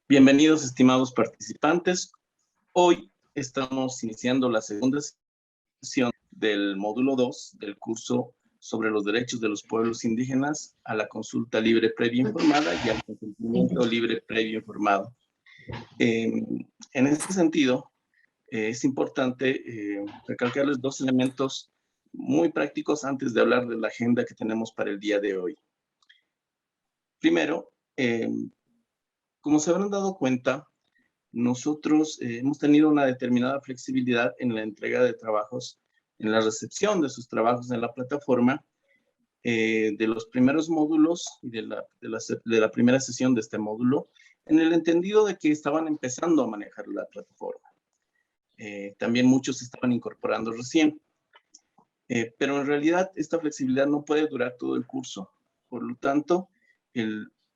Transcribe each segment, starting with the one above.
Bienvenidos, estimados participantes. Hoy estamos iniciando la segunda sesión del módulo 2 del curso sobre los derechos de los pueblos indígenas a la consulta libre previa informada y al consentimiento libre previo informado. En este sentido, es importante recalcarles dos elementos muy prácticos antes de hablar de la agenda que tenemos para el día de hoy. Primero, como se habrán dado cuenta, nosotros hemos tenido una determinada flexibilidad en la entrega de trabajos, en la recepción de sus trabajos en la plataforma, de los primeros módulos y de la primera sesión de este módulo, en el entendido de que estaban empezando a manejar la plataforma. También muchos se estaban incorporando recién. Pero en realidad esta flexibilidad no puede durar todo el curso. Por lo tanto,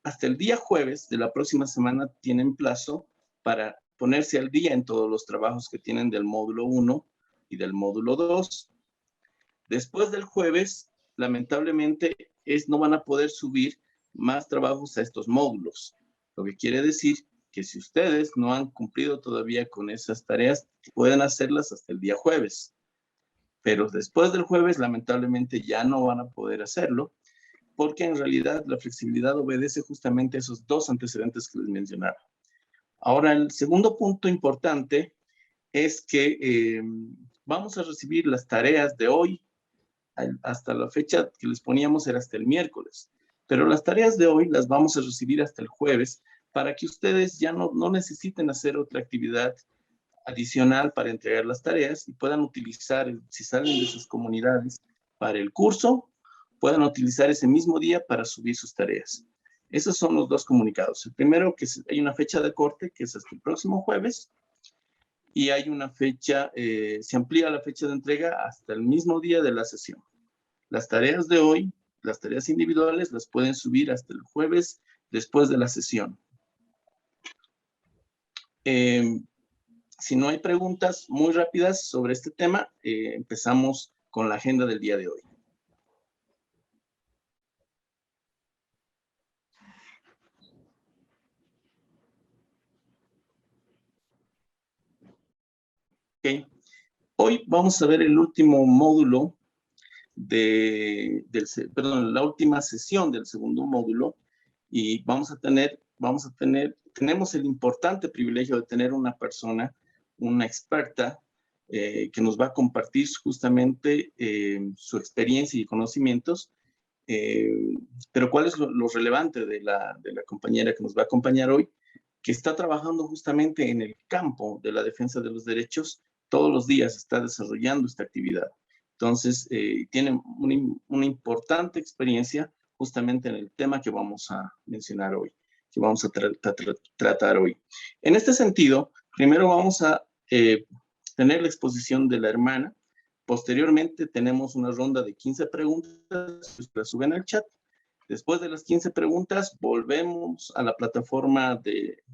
hasta el día jueves de la próxima semana tienen plazo para ponerse al día en todos los trabajos que tienen del módulo 1 y del módulo 2. Después del jueves, lamentablemente, no van a poder subir más trabajos a estos módulos. Lo que quiere decir que si ustedes no han cumplido todavía con esas tareas, pueden hacerlas hasta el día jueves. Pero después del jueves, lamentablemente, ya no van a poder hacerlo, porque en realidad la flexibilidad obedece justamente a esos dos antecedentes que les mencionaba. Ahora, el segundo punto importante es que vamos a recibir las tareas de hoy. Hasta la fecha que les poníamos era hasta el miércoles, pero las tareas de hoy las vamos a recibir hasta el jueves para que ustedes ya no necesiten hacer otra actividad adicional para entregar las tareas y puedan utilizar, si salen de sus comunidades para el curso, puedan utilizar ese mismo día para subir sus tareas. Esos son los dos comunicados. El primero, que hay una fecha de corte, que es hasta el próximo jueves, y hay una fecha, se amplía la fecha de entrega hasta el mismo día de la sesión. Las tareas de hoy, las tareas individuales, las pueden subir hasta el jueves después de la sesión. Si no hay preguntas muy rápidas sobre este tema, empezamos con la agenda del día de hoy. Okay. Hoy vamos a ver el último módulo la última sesión del segundo módulo y tenemos el importante privilegio de tener una persona, una experta, que nos va a compartir justamente su experiencia y conocimientos. Pero ¿cuál es lo relevante de la compañera que nos va a acompañar hoy? Que está trabajando justamente en el campo de la defensa de los derechos, todos los días está desarrollando esta actividad. Entonces, tiene una importante experiencia justamente en el tema que vamos a mencionar hoy, que vamos a tratar hoy. En este sentido, primero vamos a tener la exposición de la hermana. Posteriormente, tenemos una ronda de 15 preguntas, que las suben al chat. Después de las 15 preguntas, volvemos a la plataforma de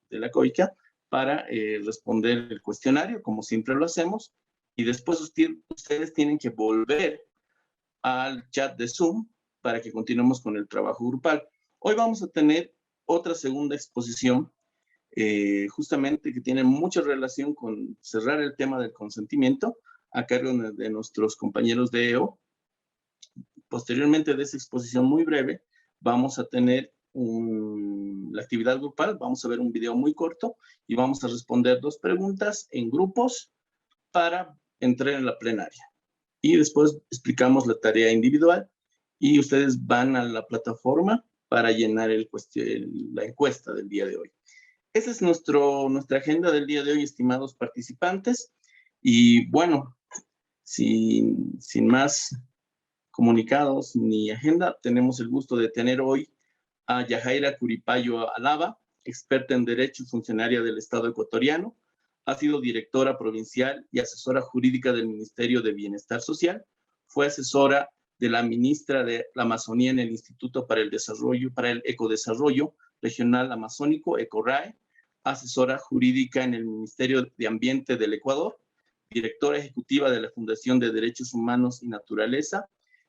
la COICA para responder el cuestionario, como siempre lo hacemos, y después ustedes tienen que volver al chat de Zoom para que continuemos con el trabajo grupal. Hoy vamos a tener otra segunda exposición, justamente que tiene mucha relación con cerrar el tema del consentimiento, a cargo de nuestros compañeros de EO. Posteriormente de esa exposición muy breve, vamos a tener la actividad grupal, vamos a ver un video muy corto y vamos a responder 2 preguntas en grupos para entrar en la plenaria. Y después explicamos la tarea individual y ustedes van a la plataforma para llenar la encuesta del día de hoy. Esa es nuestra agenda del día de hoy, estimados participantes. Y bueno, sin más comunicados ni agenda, tenemos el gusto de tener hoy a Yajaira Curipayo Alaba, experta en Derecho y funcionaria del Estado ecuatoriano. Ha sido directora provincial y asesora jurídica del Ministerio de Bienestar Social. Fue asesora de la ministra de la Amazonía en el Instituto para el Ecodesarrollo Regional Amazónico, ECORAE. Asesora jurídica en el Ministerio de Ambiente del Ecuador. Directora ejecutiva de la Fundación de Derechos Humanos y Naturaleza,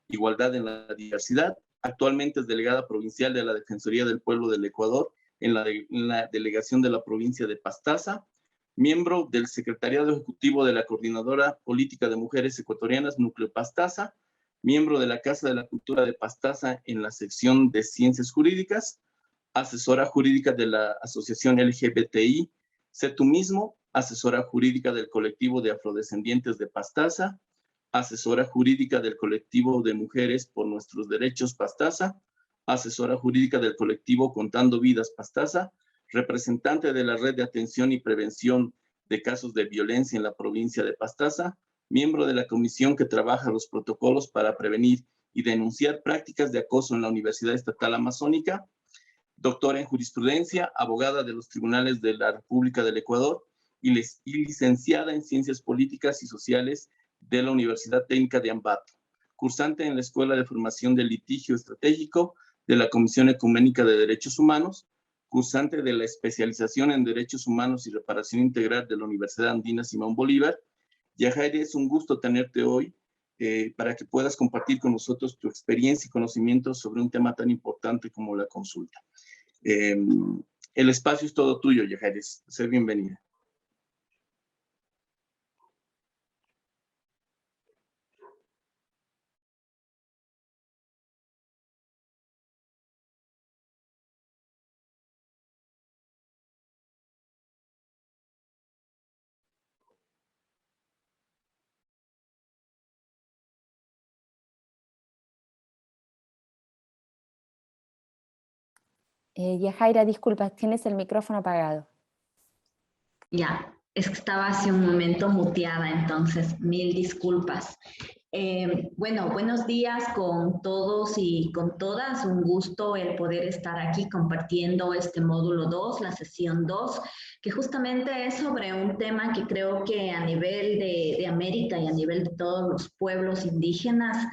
Igualdad en la Diversidad, Actualmente es delegada provincial de la Defensoría del Pueblo del Ecuador en la delegación de la provincia de Pastaza, miembro del Secretariado Ejecutivo de la Coordinadora Política de Mujeres Ecuatorianas, Núcleo Pastaza, miembro de la Casa de la Cultura de Pastaza en la sección de Ciencias Jurídicas, asesora jurídica de la Asociación LGBTI, Sé tú mismo, asesora jurídica del colectivo de afrodescendientes de Pastaza, asesora jurídica del colectivo de Mujeres por Nuestros Derechos Pastaza, asesora jurídica del colectivo Contando Vidas Pastaza, representante de la Red de Atención y Prevención de Casos de Violencia en la provincia de Pastaza, miembro de la comisión que trabaja los protocolos para prevenir y denunciar prácticas de acoso en la Universidad Estatal Amazónica, doctora en jurisprudencia, abogada de los tribunales de la República del Ecuador y licenciada en Ciencias Políticas y Sociales de la Universidad Técnica de Ambato, cursante en la Escuela de Formación de Litigio Estratégico de la Comisión Ecuménica de Derechos Humanos, cursante de la especialización en Derechos Humanos y Reparación Integral de la Universidad Andina Simón Bolívar. Yajaira, es un gusto tenerte hoy para que puedas compartir con nosotros tu experiencia y conocimiento sobre un tema tan importante como la consulta. El espacio es todo tuyo, Yajaira. Sé bienvenida. Yajaira, disculpa, tienes el micrófono apagado. Ya, es que estaba hace un momento muteada, entonces mil disculpas. Bueno, buenos días con todos y con todas. Un gusto el poder estar aquí compartiendo este módulo 2, la sesión 2, que justamente es sobre un tema que creo que a nivel de América y a nivel de todos los pueblos indígenas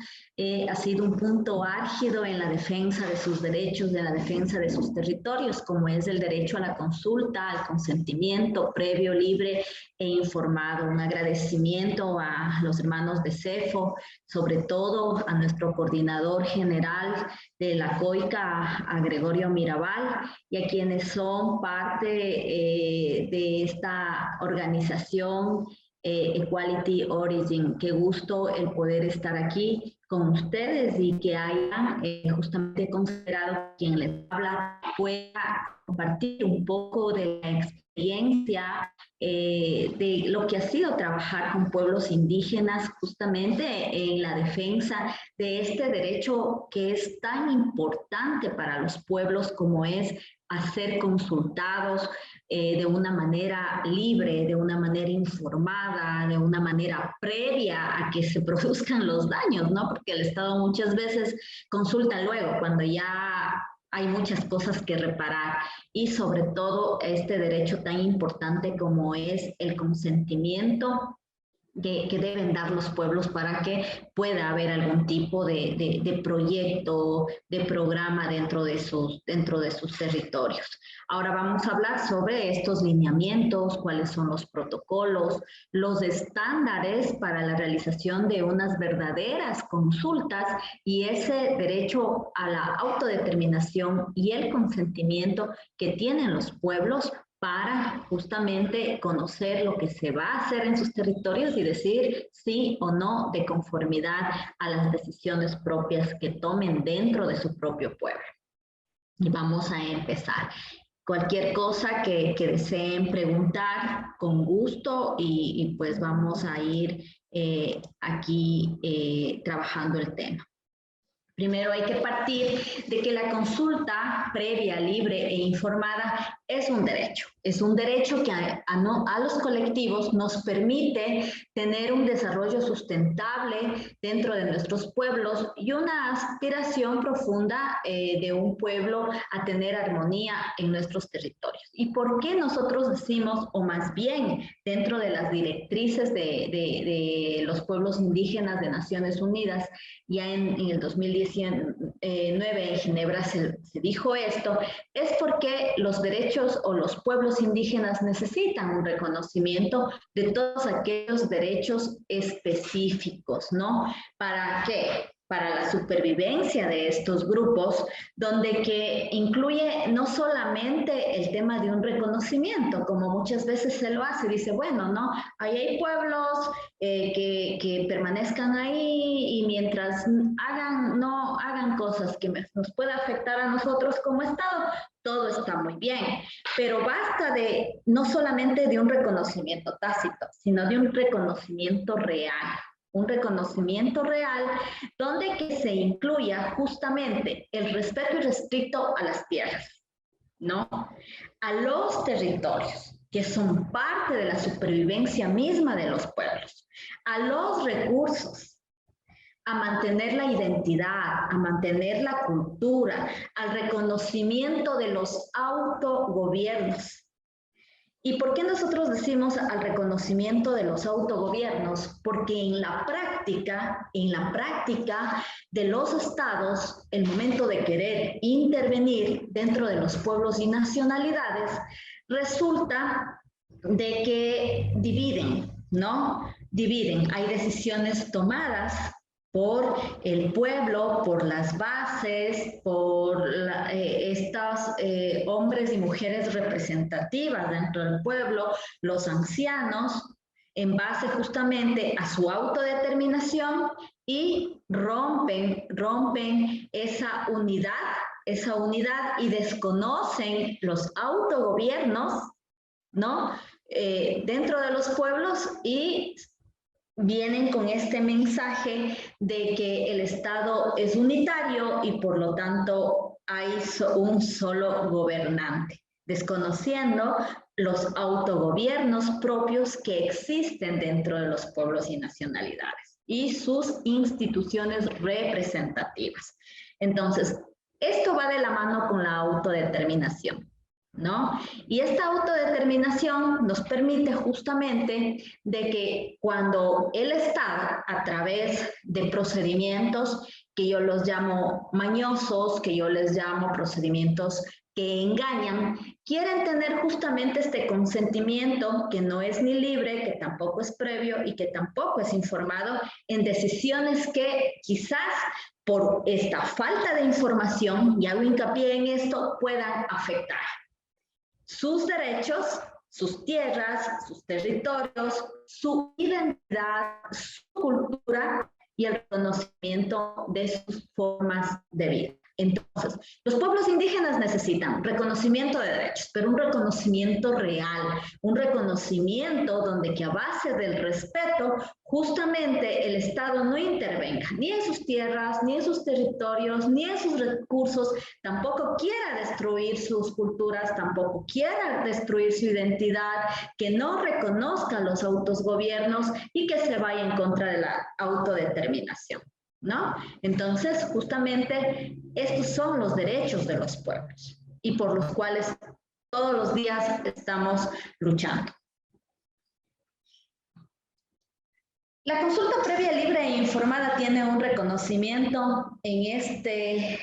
ha sido un punto álgido en la defensa de sus derechos, de la defensa de sus territorios, como es el derecho a la consulta, al consentimiento previo, libre e informado. Un agradecimiento a los hermanos de CEFO, sobre todo a nuestro coordinador general de la COICA, a Gregorio Mirabal, y a quienes son parte de esta organización Equality Origin. Qué gusto el poder estar aquí con ustedes y que hayan justamente considerado que quien les habla pueda compartir un poco de la experiencia de lo que ha sido trabajar con pueblos indígenas justamente en la defensa de este derecho que es tan importante para los pueblos como es a ser consultados de una manera libre, de una manera informada, de una manera previa a que se produzcan los daños, ¿no? Porque el Estado muchas veces consulta luego, cuando ya hay muchas cosas que reparar, y sobre todo este derecho tan importante como es el consentimiento que deben dar los pueblos para que pueda haber algún tipo de proyecto, de programa dentro de sus territorios. Ahora vamos a hablar sobre estos lineamientos, cuáles son los protocolos, los estándares para la realización de unas verdaderas consultas y ese derecho a la autodeterminación y el consentimiento que tienen los pueblos para justamente conocer lo que se va a hacer en sus territorios y decir sí o no de conformidad a las decisiones propias que tomen dentro de su propio pueblo. Y vamos a empezar. Cualquier cosa que deseen preguntar, con gusto, y pues vamos a ir aquí trabajando el tema. Primero hay que partir de que la consulta previa, libre e informada es un derecho que a los colectivos nos permite tener un desarrollo sustentable dentro de nuestros pueblos y una aspiración profunda de un pueblo a tener armonía en nuestros territorios. ¿Y por qué nosotros decimos, o más bien dentro de las directrices de los pueblos indígenas de Naciones Unidas, ya en el 2019 en Ginebra se dijo esto? Es porque los derechos o los pueblos indígenas necesitan un reconocimiento de todos aquellos derechos específicos, ¿no? ¿Para qué? para la supervivencia de estos grupos, donde que incluye no solamente el tema de un reconocimiento, como muchas veces se lo hace, dice, bueno, ¿no? Ahí hay pueblos que permanezcan ahí y mientras no hagan cosas que nos pueda afectar a nosotros como Estado, todo está muy bien, pero basta de no solamente de un reconocimiento tácito, sino de un reconocimiento real. Un reconocimiento real donde que se incluya justamente el respeto irrestricto a las tierras, ¿no? A los territorios, que son parte de la supervivencia misma de los pueblos, a los recursos, a mantener la identidad, a mantener la cultura, al reconocimiento de los autogobiernos. ¿Y por qué nosotros decimos al reconocimiento de los autogobiernos? Porque en la práctica de los estados, el momento de querer intervenir dentro de los pueblos y nacionalidades, resulta de que dividen, ¿no? Dividen, hay decisiones tomadas por el pueblo, por las bases, por estos hombres y mujeres representativas dentro del pueblo, los ancianos, en base justamente a su autodeterminación y rompen esa unidad y desconocen los autogobiernos, ¿no? Dentro de los pueblos y vienen con este mensaje de que el Estado es unitario y por lo tanto hay un solo gobernante, desconociendo los autogobiernos propios que existen dentro de los pueblos y nacionalidades y sus instituciones representativas. Entonces, esto va de la mano con la autodeterminación, ¿no? Y esta autodeterminación nos permite justamente de que cuando el Estado, a través de procedimientos que yo los llamo mañosos, que yo les llamo procedimientos que engañan, quieren tener justamente este consentimiento que no es ni libre, que tampoco es previo y que tampoco es informado en decisiones que quizás por esta falta de información, y hago hincapié en esto, puedan afectar sus derechos, sus tierras, sus territorios, su identidad, su cultura y el reconocimiento de sus formas de vida. Entonces, los pueblos indígenas necesitan reconocimiento de derechos, pero un reconocimiento real, un reconocimiento donde que a base del respeto, justamente el Estado no intervenga ni en sus tierras, ni en sus territorios, ni en sus recursos, tampoco quiera destruir sus culturas, tampoco quiera destruir su identidad, que no reconozca los autogobiernos y que se vaya en contra de la autodeterminación, ¿no? Entonces, justamente, estos son los derechos de los pueblos y por los cuales todos los días estamos luchando. La consulta previa, libre e informada tiene un reconocimiento en este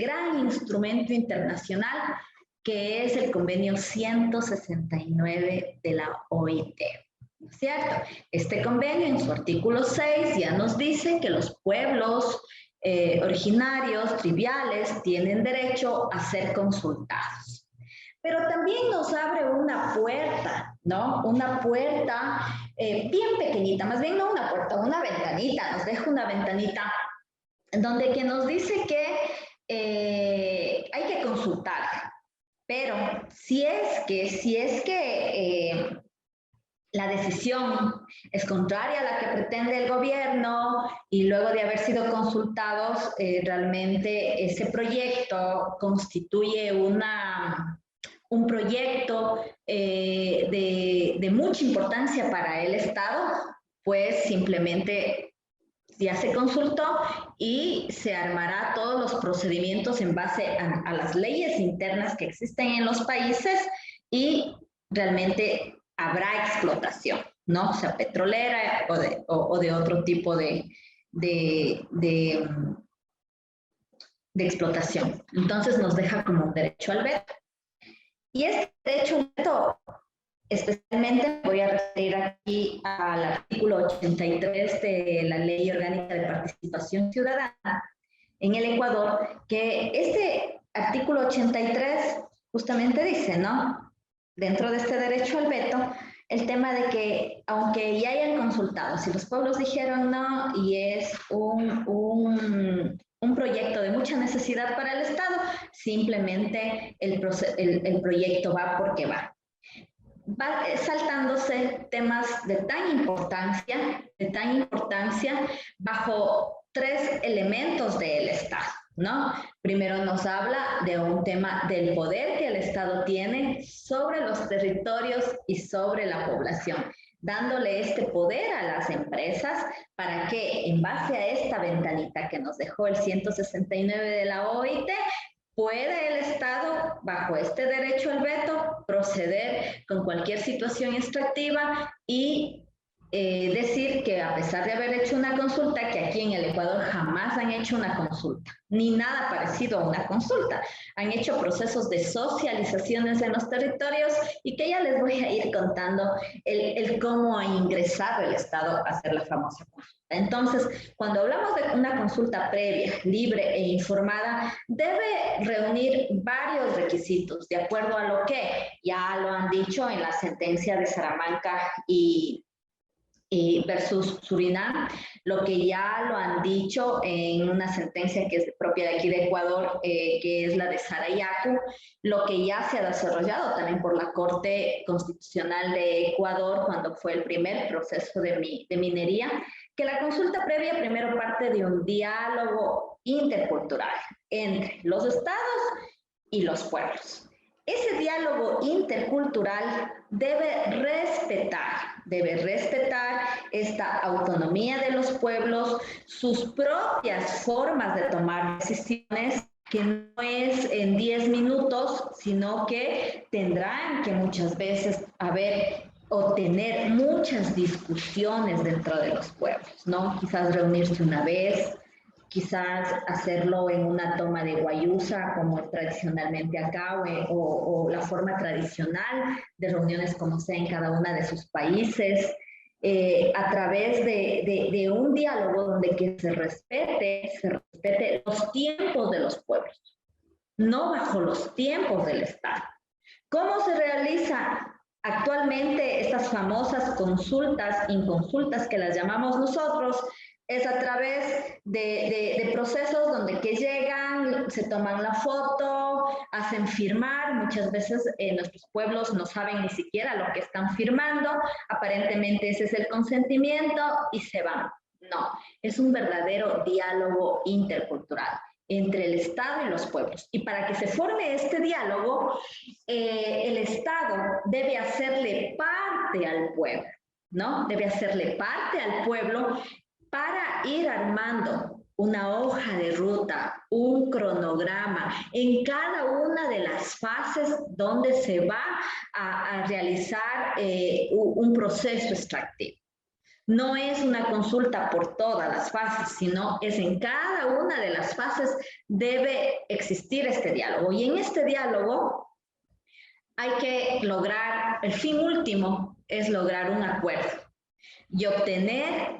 gran instrumento internacional que es el convenio 169 de la OIT. ¿Cierto? Este convenio en su artículo 6 ya nos dice que los pueblos originarios, triviales, tienen derecho a ser consultados. Pero también nos abre una puerta, ¿no? Una puerta bien pequeñita, más bien no una puerta, una ventanita, nos deja una ventanita donde que nos dice que hay que consultar, pero si es que la decisión es contraria a la que pretende el gobierno y luego de haber sido consultados, realmente ese proyecto constituye un proyecto de mucha importancia para el Estado, pues simplemente ya se consultó y se armará todos los procedimientos en base a las leyes internas que existen en los países y realmente habrá explotación, ¿no? O sea, petrolera o de otro tipo de explotación. Entonces nos deja como un derecho al veto. Y este derecho al veto Especialmente voy a referir aquí al artículo 83 de la Ley Orgánica de Participación Ciudadana en el Ecuador, que este artículo 83 justamente dice, ¿no? Dentro de este derecho al veto, el tema de que, aunque ya hayan consultado, si los pueblos dijeron no y es un proyecto de mucha necesidad para el Estado, simplemente el proyecto va porque va. Va saltándose temas de tan importancia bajo tres elementos del Estado, ¿no? Primero nos habla de un tema del poder que el Estado tiene sobre los territorios y sobre la población, dándole este poder a las empresas para que, en base a esta ventanita que nos dejó el 169 de la OIT, puede el Estado, bajo este derecho al veto, proceder con cualquier situación extractiva y decir que a pesar de haber hecho una consulta, que aquí en el Ecuador jamás han hecho una consulta, ni nada parecido a una consulta. Han hecho procesos de socializaciones en los territorios y que ya les voy a ir contando el cómo ha ingresado el Estado a hacer la famosa consulta. Entonces, cuando hablamos de una consulta previa, libre e informada, debe reunir varios requisitos, de acuerdo a lo que ya lo han dicho en la sentencia de Salamanca y versus Surinam, lo que ya lo han dicho en una sentencia que es propia de aquí de Ecuador, que es la de Sarayaku, lo que ya se ha desarrollado también por la Corte Constitucional de Ecuador cuando fue el primer proceso de minería, que la consulta previa primero parte de un diálogo intercultural entre los estados y los pueblos. Ese diálogo intercultural debe respetar esta autonomía de los pueblos, sus propias formas de tomar decisiones, que no es en 10 minutos, sino que tendrán que muchas veces tener muchas discusiones dentro de los pueblos, ¿no? Quizás reunirse una vez, quizás hacerlo en una toma de guayusa, como es tradicionalmente acá, o la forma tradicional de reuniones como sea en cada uno de sus países, a través de un diálogo donde que se respete los tiempos de los pueblos, no bajo los tiempos del Estado. ¿Cómo se realiza actualmente estas famosas consultas, inconsultas que las llamamos nosotros? Es a través de procesos donde que llegan, se toman la foto, hacen firmar. Muchas veces nuestros pueblos no saben ni siquiera lo que están firmando. Aparentemente ese es el consentimiento y se van. No, es un verdadero diálogo intercultural entre el Estado y los pueblos. Y para que se forme este diálogo, el Estado debe hacerle parte al pueblo, ¿no? Debe hacerle parte al pueblo para ir armando una hoja de ruta, un cronograma en cada una de las fases donde se va a realizar un proceso extractivo. No es una consulta por todas las fases, sino es en cada una de las fases debe existir este diálogo. Y en este diálogo hay que lograr, el fin último es lograr un acuerdo y obtener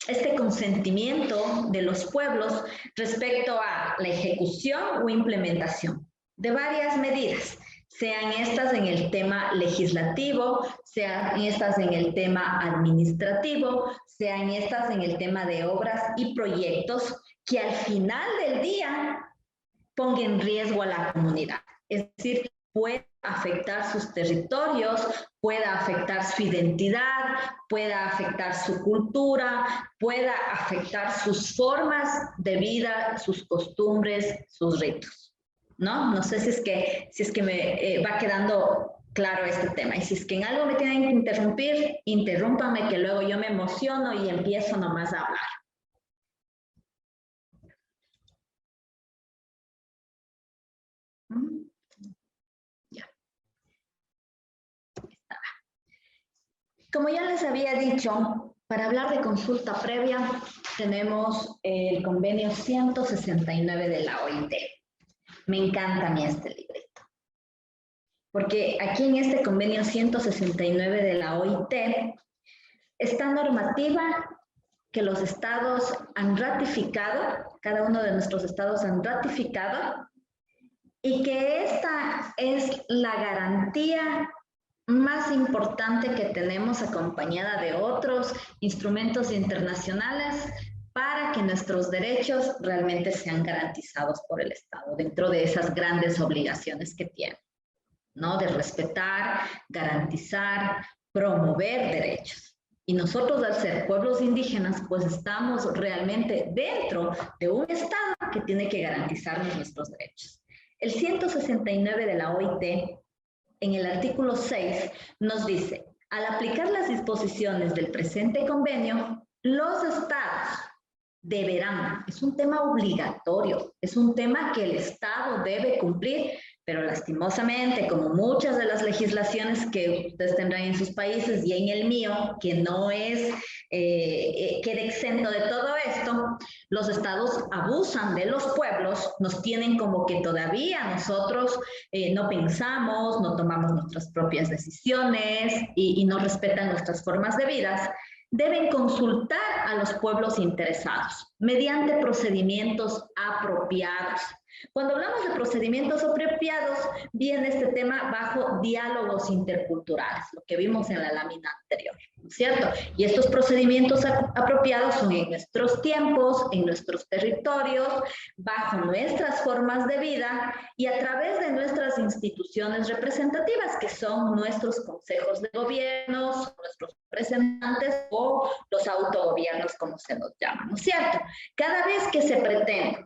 este consentimiento de los pueblos respecto a la ejecución o implementación de varias medidas, sean estas en el tema legislativo, sean estas en el tema administrativo, sean estas en el tema de obras y proyectos que al final del día pongan en riesgo a la comunidad. Es decir, puede afectar sus territorios, pueda afectar su identidad, pueda afectar su cultura, pueda afectar sus formas de vida, sus costumbres, sus ritos, ¿no? No sé si es que me va quedando claro este tema. Y si es que en algo me tienen que interrumpir, interrúmpanme, que luego yo me emociono y empiezo nomás a hablar. Como ya les había dicho, para hablar de consulta previa tenemos el convenio 169 de la OIT. Me encanta a mí este librito. porque aquí en este convenio 169 de la OIT, esta normativa que los estados han ratificado, cada uno de nuestros estados han ratificado, y que esta es la garantía más importante que tenemos acompañada de otros instrumentos internacionales para que nuestros derechos realmente sean garantizados por el Estado dentro de esas grandes obligaciones que tiene, ¿no? De respetar, garantizar, promover derechos. Y nosotros, al ser pueblos indígenas, pues estamos realmente dentro de un Estado que tiene que garantizarnos nuestros derechos. El 169 de la OIT, en el artículo 6, nos dice, al aplicar las disposiciones del presente convenio, los estados deberán, es un tema obligatorio, es un tema que el Estado debe cumplir, pero lastimosamente, como muchas de las legislaciones que ustedes tendrán en sus países y en el mío, que no es, queda exento de todo esto, los estados abusan de los pueblos, nos tienen como que todavía nosotros no pensamos, no tomamos nuestras propias decisiones y no respetan nuestras formas de vida. Deben consultar a los pueblos interesados mediante procedimientos apropiados. Cuando hablamos de procedimientos apropiados, viene este tema bajo diálogos interculturales, lo que vimos en la lámina anterior, ¿cierto? Y estos procedimientos apropiados son en nuestros tiempos, en nuestros territorios, bajo nuestras formas de vida y a través de nuestras instituciones representativas, que son nuestros consejos de gobierno, nuestros representantes o los autogobiernos, como se nos llama, ¿no es cierto? Cada vez que se pretende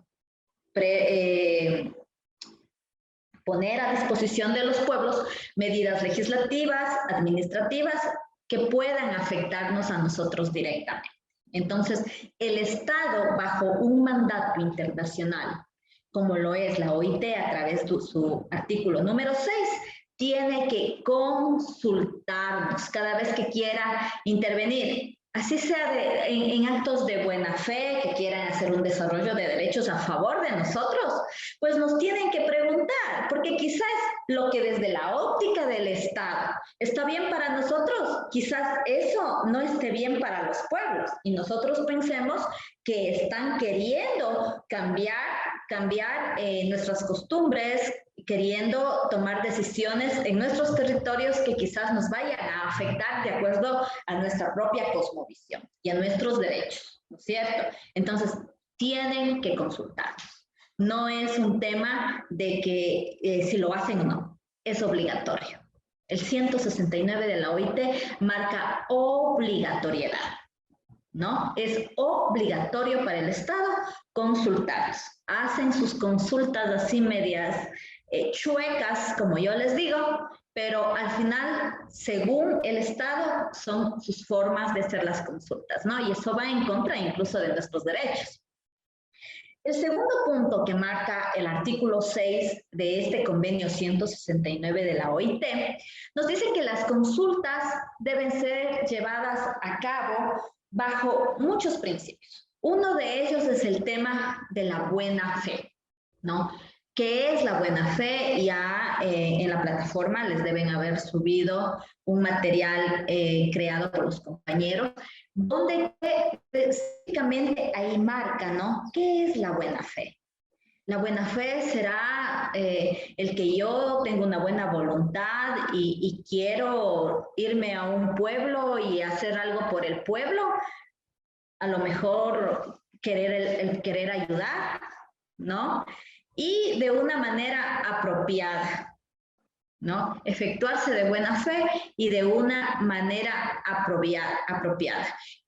poner a disposición de los pueblos medidas legislativas, administrativas, que puedan afectarnos a nosotros directamente. Entonces, el Estado, bajo un mandato internacional, como lo es la OIT a través de su artículo número 6, tiene que consultarnos cada vez que quiera intervenir, así sea en actos de buena fe, que quieran hacer un desarrollo de derechos a favor de nosotros, pues nos tienen que preguntar, porque quizás lo que desde la óptica del Estado está bien para nosotros, quizás eso no esté bien para los pueblos, y nosotros pensemos que están queriendo cambiar nuestras costumbres, queriendo tomar decisiones en nuestros territorios que quizás nos vayan a afectar de acuerdo a nuestra propia cosmovisión y a nuestros derechos, ¿no es cierto? Entonces, tienen que consultarnos. No es un tema de que si lo hacen o no, es obligatorio. El 169 de la OIT marca obligatoriedad, ¿no? Es obligatorio para el Estado consultarlos. Hacen sus consultas así medias chuecas, como yo les digo, pero al final, según el Estado, son sus formas de hacer las consultas, ¿no? Y eso va en contra incluso de nuestros derechos. El segundo punto que marca el artículo 6 de este convenio 169 de la OIT, nos dice que las consultas deben ser llevadas a cabo bajo muchos principios. Uno de ellos es el tema de la buena fe, ¿no? ¿Qué es la buena fe? Ya en la plataforma les deben haber subido un material creado por los compañeros, donde específicamente ahí marca, ¿no? ¿Qué es la buena fe? La buena fe será el que yo tengo una buena voluntad y quiero irme a un pueblo y hacer algo por el pueblo, a lo mejor el querer ayudar, ¿no? Y de una manera apropiada, ¿no? Efectuarse de buena fe y de una manera apropiada.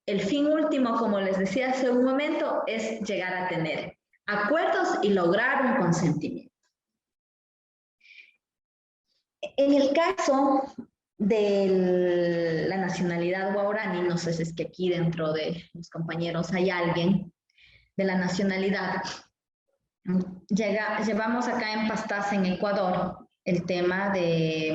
El fin último, como les decía hace un momento, es llegar a tener acuerdos y lograr un consentimiento. En el caso de la nacionalidad guaraní, no sé si es que aquí dentro de los compañeros hay alguien de la nacionalidad. Llevamos acá en Pastaza, en Ecuador, el tema de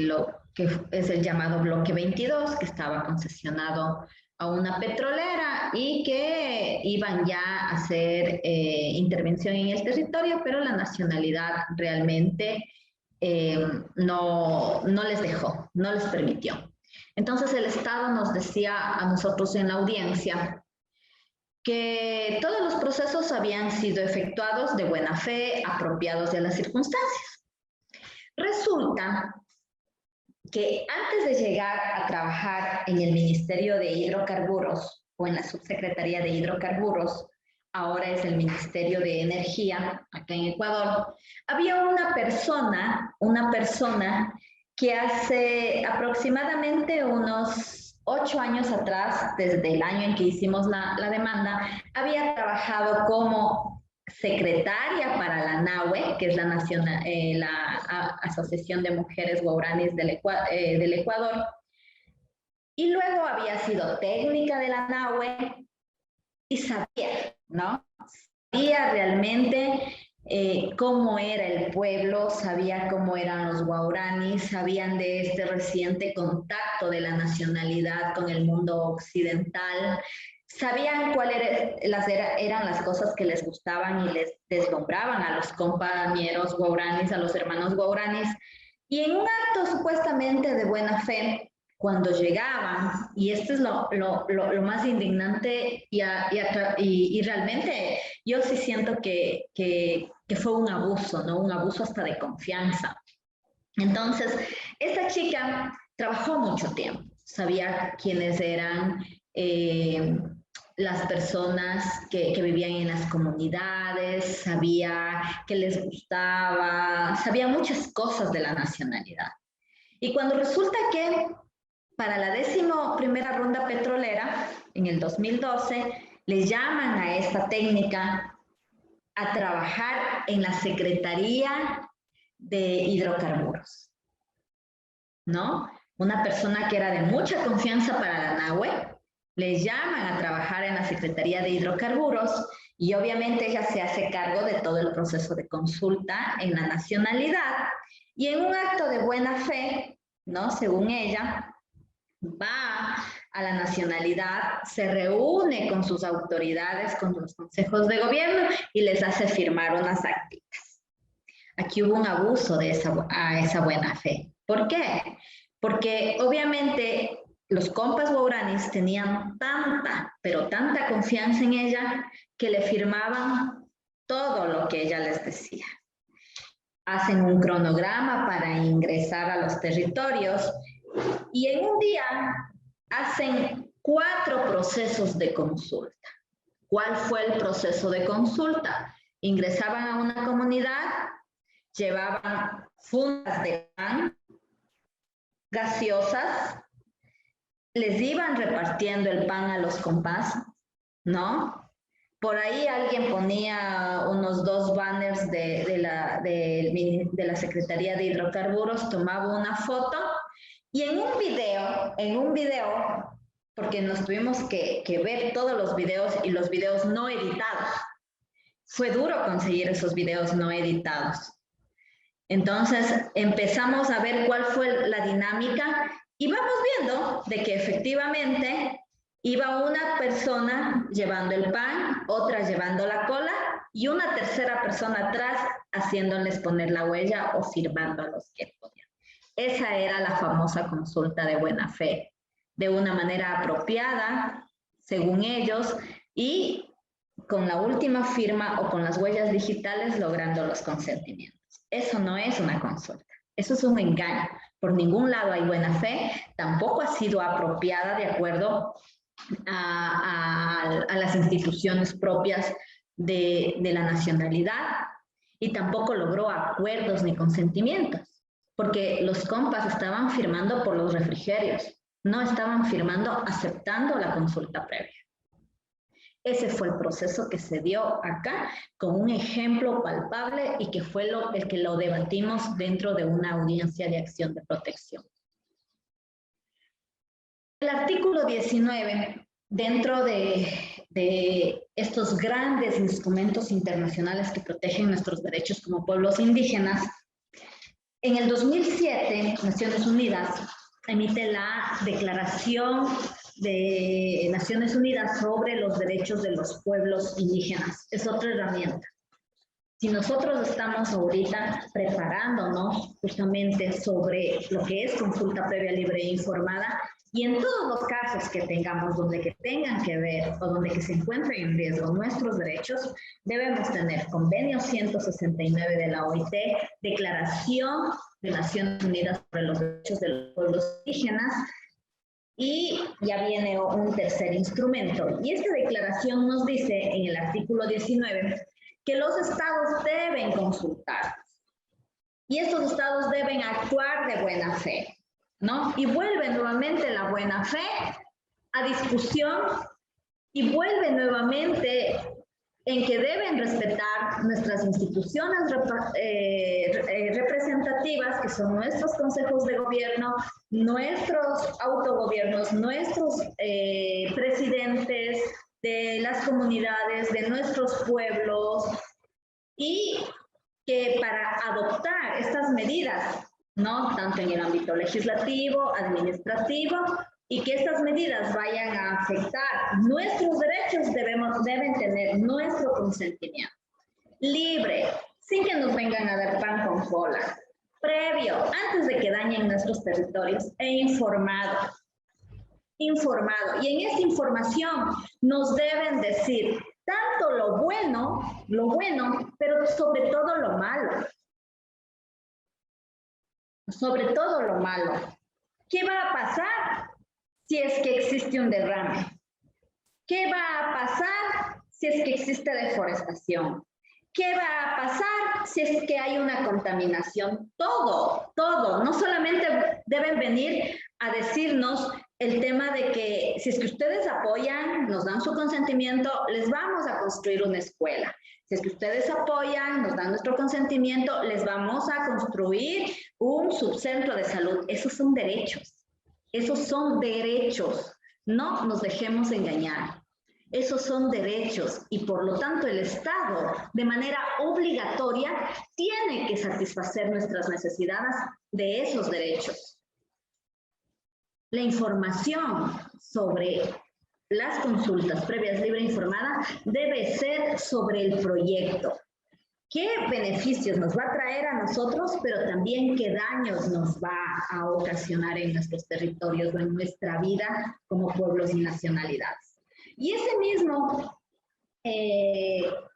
lo que es el llamado bloque 22, que estaba concesionado a una petrolera y que iban ya a hacer intervención en el territorio, pero la nacionalidad realmente no les dejó, no les permitió. Entonces el Estado nos decía a nosotros en la audiencia que todos los procesos habían sido efectuados de buena fe, apropiados de las circunstancias. Resulta que antes de llegar a trabajar en el Ministerio de Hidrocarburos o en la Subsecretaría de Hidrocarburos, ahora es el Ministerio de Energía, acá en Ecuador, había una persona que hace aproximadamente unos 8 años atrás, desde el año en que hicimos la demanda, había trabajado como secretaria para la NAHUE, que es la Asociación de Mujeres Guaraníes del Ecuador, y luego había sido técnica de la NAHUE y sabía, ¿no? Sabía realmente cómo era el pueblo, sabía cómo eran los guaraníes, sabían de este reciente contacto de la nacionalidad con el mundo occidental, sabían cuáles eran las cosas que les gustaban y les deslumbraban a los compañeros guaraníes, a los hermanos guaraníes, y en un acto supuestamente de buena fe, cuando llegaban, y esto es lo más indignante y realmente yo sí siento que fue un abuso, ¿no? Un abuso hasta de confianza. Entonces, esta chica trabajó mucho tiempo, sabía quiénes eran las personas que vivían en las comunidades, sabía qué les gustaba, sabía muchas cosas de la nacionalidad. Y cuando resulta que para la 11ª ronda petrolera, en el 2012, le llaman a esta técnica a trabajar en la Secretaría de Hidrocarburos, ¿no? Una persona que era de mucha confianza para la NAHUE, le llaman a trabajar en la Secretaría de Hidrocarburos y obviamente ella se hace cargo de todo el proceso de consulta en la nacionalidad y en un acto de buena fe, ¿no? Según ella, va a la nacionalidad, se reúne con sus autoridades, con los consejos de gobierno y les hace firmar unas actitas. Aquí hubo un abuso de esa buena fe. ¿Por qué? Porque obviamente los compas guaraníes tenían tanta, pero tanta confianza en ella que le firmaban todo lo que ella les decía. Hacen un cronograma para ingresar a los territorios y en un día hacen 4 procesos de consulta. ¿Cuál fue el proceso de consulta? Ingresaban a una comunidad, llevaban fundas de pan, gaseosas, les iban repartiendo el pan a los compás, ¿no? Por ahí alguien ponía unos 2 banners de la Secretaría de Hidrocarburos, tomaba una foto y en un video, porque nos tuvimos que ver todos los videos y los videos no editados. Fue duro conseguir esos videos no editados. Entonces empezamos a ver cuál fue la dinámica y vamos viendo de que efectivamente iba una persona llevando el pan, otra llevando la cola y una tercera persona atrás haciéndoles poner la huella o firmando a los que podían. Esa era la famosa consulta de buena fe, de una manera apropiada, según ellos, y con la última firma o con las huellas digitales logrando los consentimientos. Eso no es una consulta, eso es un engaño. Por ningún lado hay buena fe, tampoco ha sido apropiada de acuerdo a las instituciones propias de la nacionalidad y tampoco logró acuerdos ni consentimientos, porque los compas estaban firmando por los refrigerios, no estaban firmando aceptando la consulta previa. Ese fue el proceso que se dio acá con un ejemplo palpable y que fue el que lo debatimos dentro de una audiencia de acción de protección. El artículo 19, dentro de estos grandes instrumentos internacionales que protegen nuestros derechos como pueblos indígenas, en el 2007, Naciones Unidas emite la Declaración de Naciones Unidas sobre los derechos de los pueblos indígenas. Es otra herramienta. Si nosotros estamos ahorita preparándonos justamente sobre lo que es consulta previa libre e informada, y en todos los casos que tengamos donde que tengan que ver o donde que se encuentren en riesgo nuestros derechos, debemos tener convenio 169 de la OIT, Declaración de Naciones Unidas sobre los Derechos de los Pueblos Indígenas, y ya viene un tercer instrumento. Y esta declaración nos dice en el artículo 19 que los estados deben consultar y estos estados deben actuar de buena fe, ¿no? Y vuelve nuevamente la buena fe a discusión y vuelve nuevamente en que deben respetar nuestras instituciones representativas, que son nuestros consejos de gobierno, nuestros autogobiernos, nuestros presidentes de las comunidades, de nuestros pueblos, y que para adoptar estas medidas, ¿no? Tanto en el ámbito legislativo, administrativo, y que estas medidas vayan a afectar nuestros derechos, deben tener nuestro consentimiento. Libre, sin que nos vengan a dar pan con cola. Previo, antes de que dañen nuestros territorios, e informado. Informado. Y en esta información nos deben decir tanto lo bueno, pero sobre todo lo malo. Sobre todo lo malo. ¿Qué va a pasar si es que existe un derrame? ¿Qué va a pasar si es que existe deforestación? ¿Qué va a pasar si es que hay una contaminación? Todo, todo. No solamente deben venir a decirnos el tema de que si es que ustedes apoyan, nos dan su consentimiento, les vamos a construir una escuela. Si es que ustedes apoyan, nos dan nuestro consentimiento, les vamos a construir un subcentro de salud. Esos son derechos. Esos son derechos. No nos dejemos engañar. Esos son derechos y por lo tanto el Estado, de manera obligatoria, tiene que satisfacer nuestras necesidades de esos derechos. La información sobre las consultas previas libre e informada debe ser sobre el proyecto. ¿Qué beneficios nos va a traer a nosotros, pero también qué daños nos va a ocasionar en nuestros territorios o en nuestra vida como pueblos y nacionalidades? Y ese mismo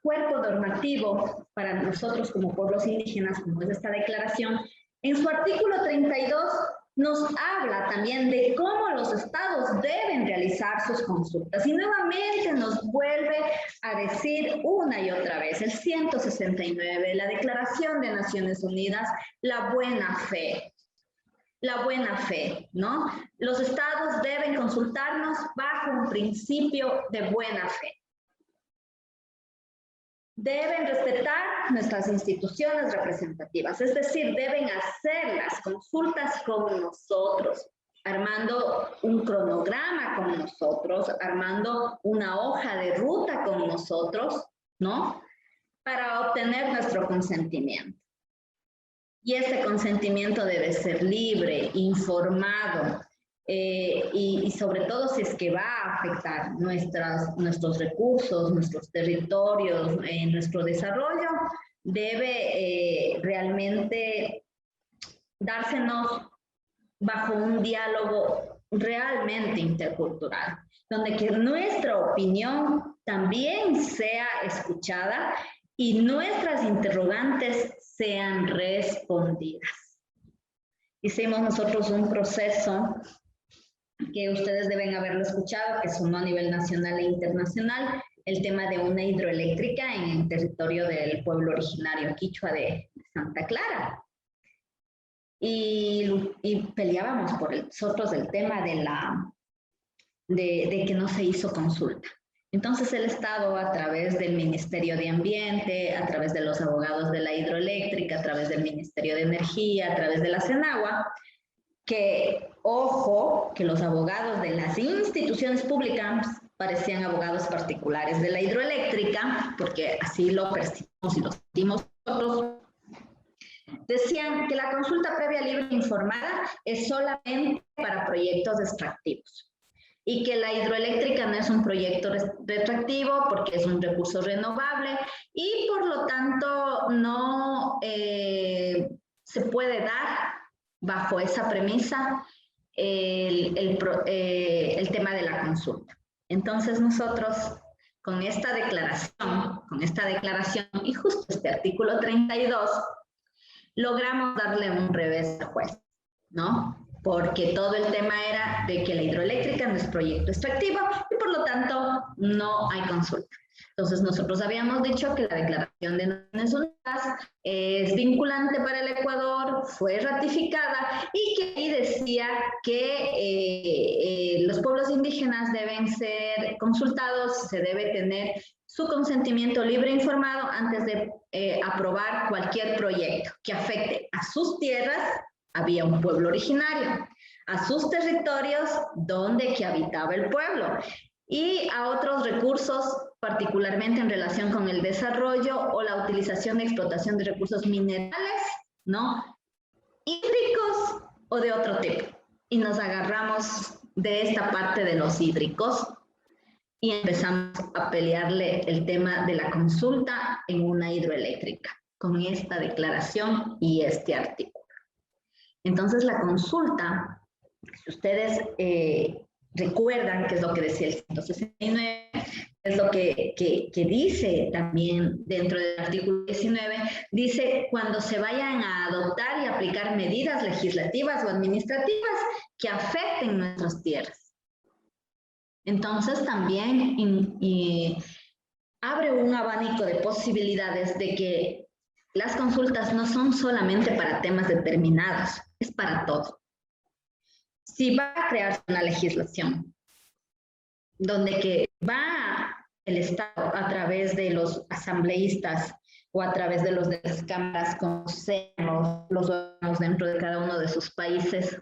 cuerpo normativo para nosotros como pueblos indígenas, como es esta declaración, en su artículo 32 nos habla también de cómo los estados deben realizar sus consultas. Y nuevamente nos vuelve a decir una y otra vez, el 169, la Declaración de Naciones Unidas, la buena fe. La buena fe, ¿no? Los estados deben consultarnos bajo un principio de buena fe. Deben respetar nuestras instituciones representativas, es decir, deben hacer las consultas con nosotros, armando un cronograma con nosotros, armando una hoja de ruta con nosotros, ¿no? Para obtener nuestro consentimiento. Y ese consentimiento debe ser libre, informado, y sobre todo si es que va a afectar nuestros recursos, nuestros territorios, nuestro desarrollo, debe realmente dársenos bajo un diálogo realmente intercultural, donde que nuestra opinión también sea escuchada y nuestras interrogantes sean respondidas. Hicimos nosotros un proceso que ustedes deben haberlo escuchado, que sonó a nivel nacional e internacional, el tema de una hidroeléctrica en el territorio del pueblo originario quichua de Santa Clara. Y peleábamos por nosotros el tema de que no se hizo consulta. Entonces el Estado, a través del Ministerio de Ambiente, a través de los abogados de la hidroeléctrica, a través del Ministerio de Energía, a través de la Senagua, que, ojo, que los abogados de las instituciones públicas parecían abogados particulares de la hidroeléctrica, porque así lo percibimos y lo sentimos nosotros, decían que la consulta previa libre e informada es solamente para proyectos extractivos. y que la hidroeléctrica no es un proyecto retroactivo porque es un recurso renovable y por lo tanto no se puede dar bajo esa premisa el tema de la consulta. Entonces nosotros con esta declaración y justo este artículo 32 logramos darle un revés al juez, ¿no? Porque todo el tema era de que la hidroeléctrica no es proyecto extractivo y por lo tanto no hay consulta. Entonces nosotros habíamos dicho que la Declaración de Naciones Unidas es vinculante para el Ecuador, fue ratificada y que ahí decía que los pueblos indígenas deben ser consultados, se debe tener su consentimiento libre e informado antes de aprobar cualquier proyecto que afecte a sus tierras. Había un pueblo originario, a sus territorios donde que habitaba el pueblo y a otros recursos, particularmente en relación con el desarrollo o la utilización y explotación de recursos minerales, ¿no? Hídricos o de otro tipo. Y nos agarramos de esta parte de los hídricos y empezamos a pelearle el tema de la consulta en una hidroeléctrica con esta declaración y este artículo. Entonces la consulta, si ustedes recuerdan qué es lo que decía el 169, es lo que dice también dentro del artículo 19, dice cuando se vayan a adoptar y aplicar medidas legislativas o administrativas que afecten nuestras tierras. Entonces también abre un abanico de posibilidades de que las consultas no son solamente para temas determinados, es para todo. Si va a crearse una legislación donde que va el Estado a través de los asambleístas o a través de las cámaras con los órganos dentro de cada uno de sus países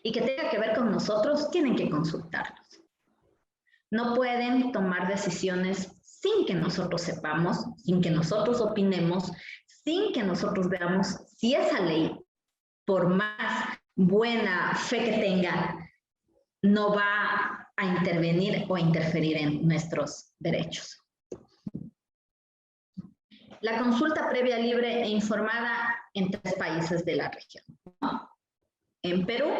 y que tenga que ver con nosotros, tienen que consultarnos. No pueden tomar decisiones sin que nosotros sepamos, sin que nosotros opinemos, sin que nosotros veamos si esa ley, por más buena fe que tenga, no va a intervenir o a interferir en nuestros derechos. La consulta previa, libre e informada en 3 países de la región. En Perú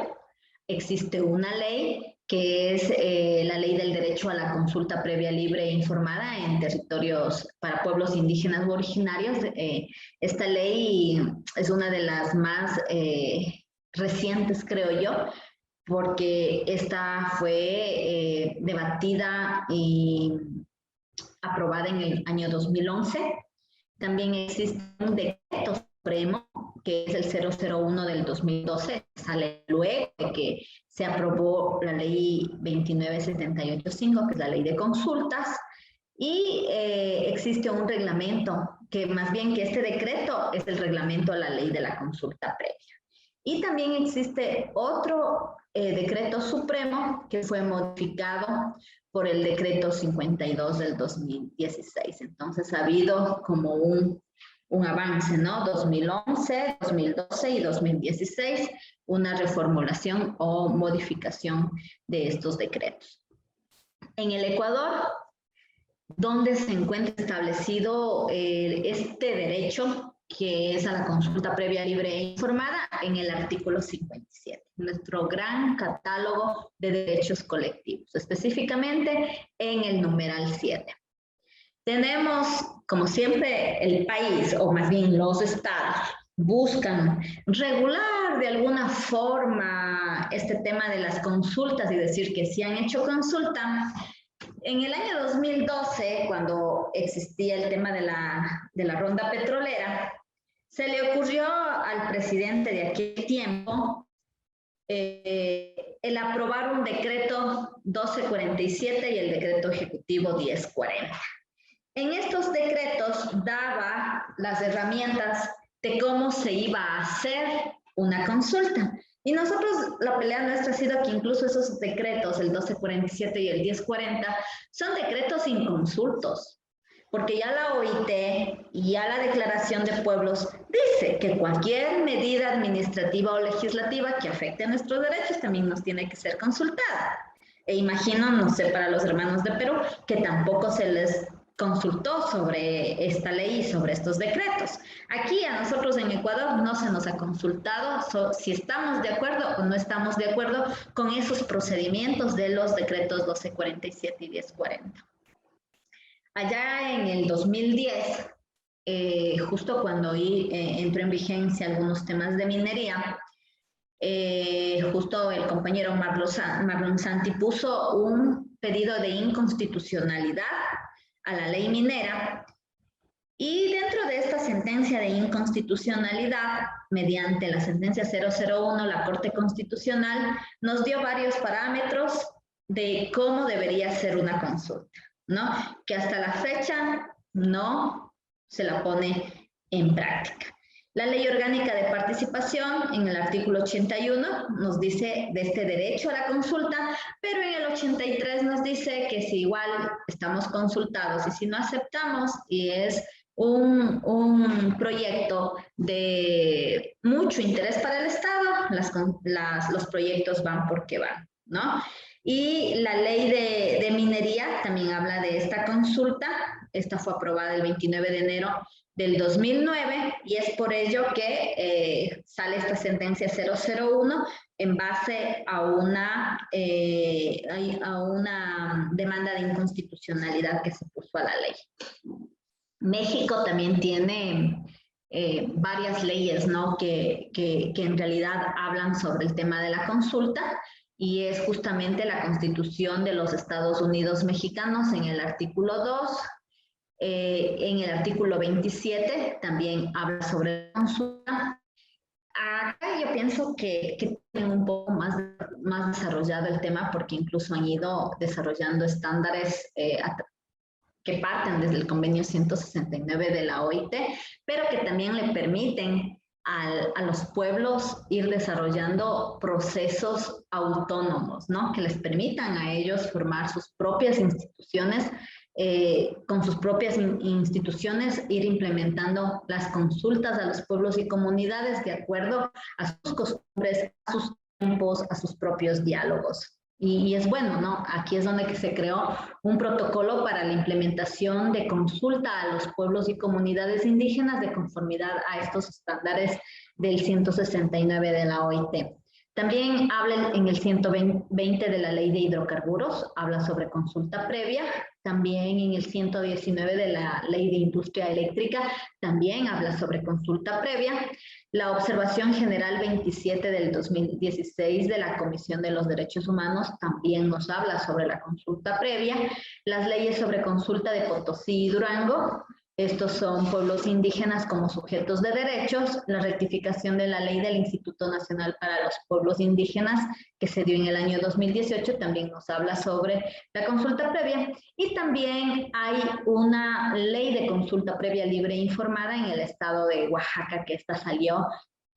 existe una ley que es la ley del derecho a la consulta previa, libre e informada en territorios para pueblos indígenas u originarios. Esta ley es una de las más recientes, creo yo, porque esta fue debatida y aprobada en el año 2011. También existe un decreto supremo, que es el 001 del 2012, sale luego de que se aprobó la ley 29785, que es la ley de consultas, y existe un reglamento, que más bien que este decreto es el reglamento a la ley de la consulta previa. Y también existe otro decreto supremo que fue modificado por el decreto 52 del 2016. Entonces ha habido como un avance, ¿no? 2011, 2012 y 2016, una reformulación o modificación de estos decretos. En el Ecuador, donde se encuentra establecido este derecho, que es a la consulta previa, libre e informada, en el artículo 57, nuestro gran catálogo de derechos colectivos, específicamente en el numeral 7. Tenemos, como siempre, el país, o más bien los estados, buscan regular de alguna forma este tema de las consultas y decir que sí han hecho consulta. En el año 2012, cuando existía el tema de la ronda petrolera, se le ocurrió al presidente de aquel tiempo el aprobar un decreto 1247 y el decreto ejecutivo 1040. En estos decretos daba las herramientas de cómo se iba a hacer una consulta. Y nosotros, la pelea nuestra ha sido que incluso esos decretos, el 1247 y el 1040, son decretos inconsultos, porque ya la OIT y ya la Declaración de Pueblos dice que cualquier medida administrativa o legislativa que afecte a nuestros derechos también nos tiene que ser consultada. E imagino, no sé, para los hermanos de Perú, que tampoco se les consultó sobre esta ley y sobre estos decretos. Aquí a nosotros en Ecuador no se nos ha consultado si estamos de acuerdo o no estamos de acuerdo con esos procedimientos de los decretos 1247 y 1040. Allá en el 2010, justo cuando entró en vigencia algunos temas de minería, justo el compañero Marlon Santi puso un pedido de inconstitucionalidad a la ley minera, y dentro de esta sentencia de inconstitucionalidad, mediante la sentencia 001, la Corte Constitucional nos dio varios parámetros de cómo debería ser una consulta, ¿no? Que hasta la fecha no se la pone en práctica. La Ley Orgánica de Participación, en el artículo 81, nos dice de este derecho a la consulta, pero en el 83 nos dice que si igual estamos consultados y si no aceptamos y es un proyecto de mucho interés para el Estado, los proyectos van porque van, ¿no? Y la ley de minería también habla de esta consulta. Esta fue aprobada el 29 de enero del 2009 y es por ello que sale esta sentencia 001 en base a una demanda de inconstitucionalidad que se puso a la ley. México también tiene varias leyes, ¿no? que en realidad hablan sobre el tema de la consulta, y es justamente la Constitución de los Estados Unidos Mexicanos en el artículo 2. En el artículo 27 también habla sobre la consulta. Acá yo pienso que tienen un poco más desarrollado el tema, porque incluso han ido desarrollando estándares que parten desde el convenio 169 de la OIT, pero que también le permiten a los pueblos ir desarrollando procesos autónomos, ¿no? Que les permitan a ellos formar sus propias instituciones, con sus propias instituciones ir implementando las consultas a los pueblos y comunidades de acuerdo a sus costumbres, a sus tiempos, a sus propios diálogos. Y es bueno, ¿no? Aquí es donde se creó un protocolo para la implementación de consulta a los pueblos y comunidades indígenas de conformidad a estos estándares del 169 de la OIT. También habla en el 120 de la Ley de Hidrocarburos, habla sobre consulta previa. También en el 119 de la Ley de Industria Eléctrica, también habla sobre consulta previa. La Observación General 27 del 2016 de la Comisión de los Derechos Humanos también nos habla sobre la consulta previa. Las leyes sobre consulta de Potosí y Durango, estos son pueblos indígenas como sujetos de derechos. La rectificación de la ley del Instituto Nacional para los Pueblos Indígenas, que se dio en el año 2018, también nos habla sobre la consulta previa. Y también hay una ley de consulta previa libre e informada en el estado de Oaxaca, que esta salió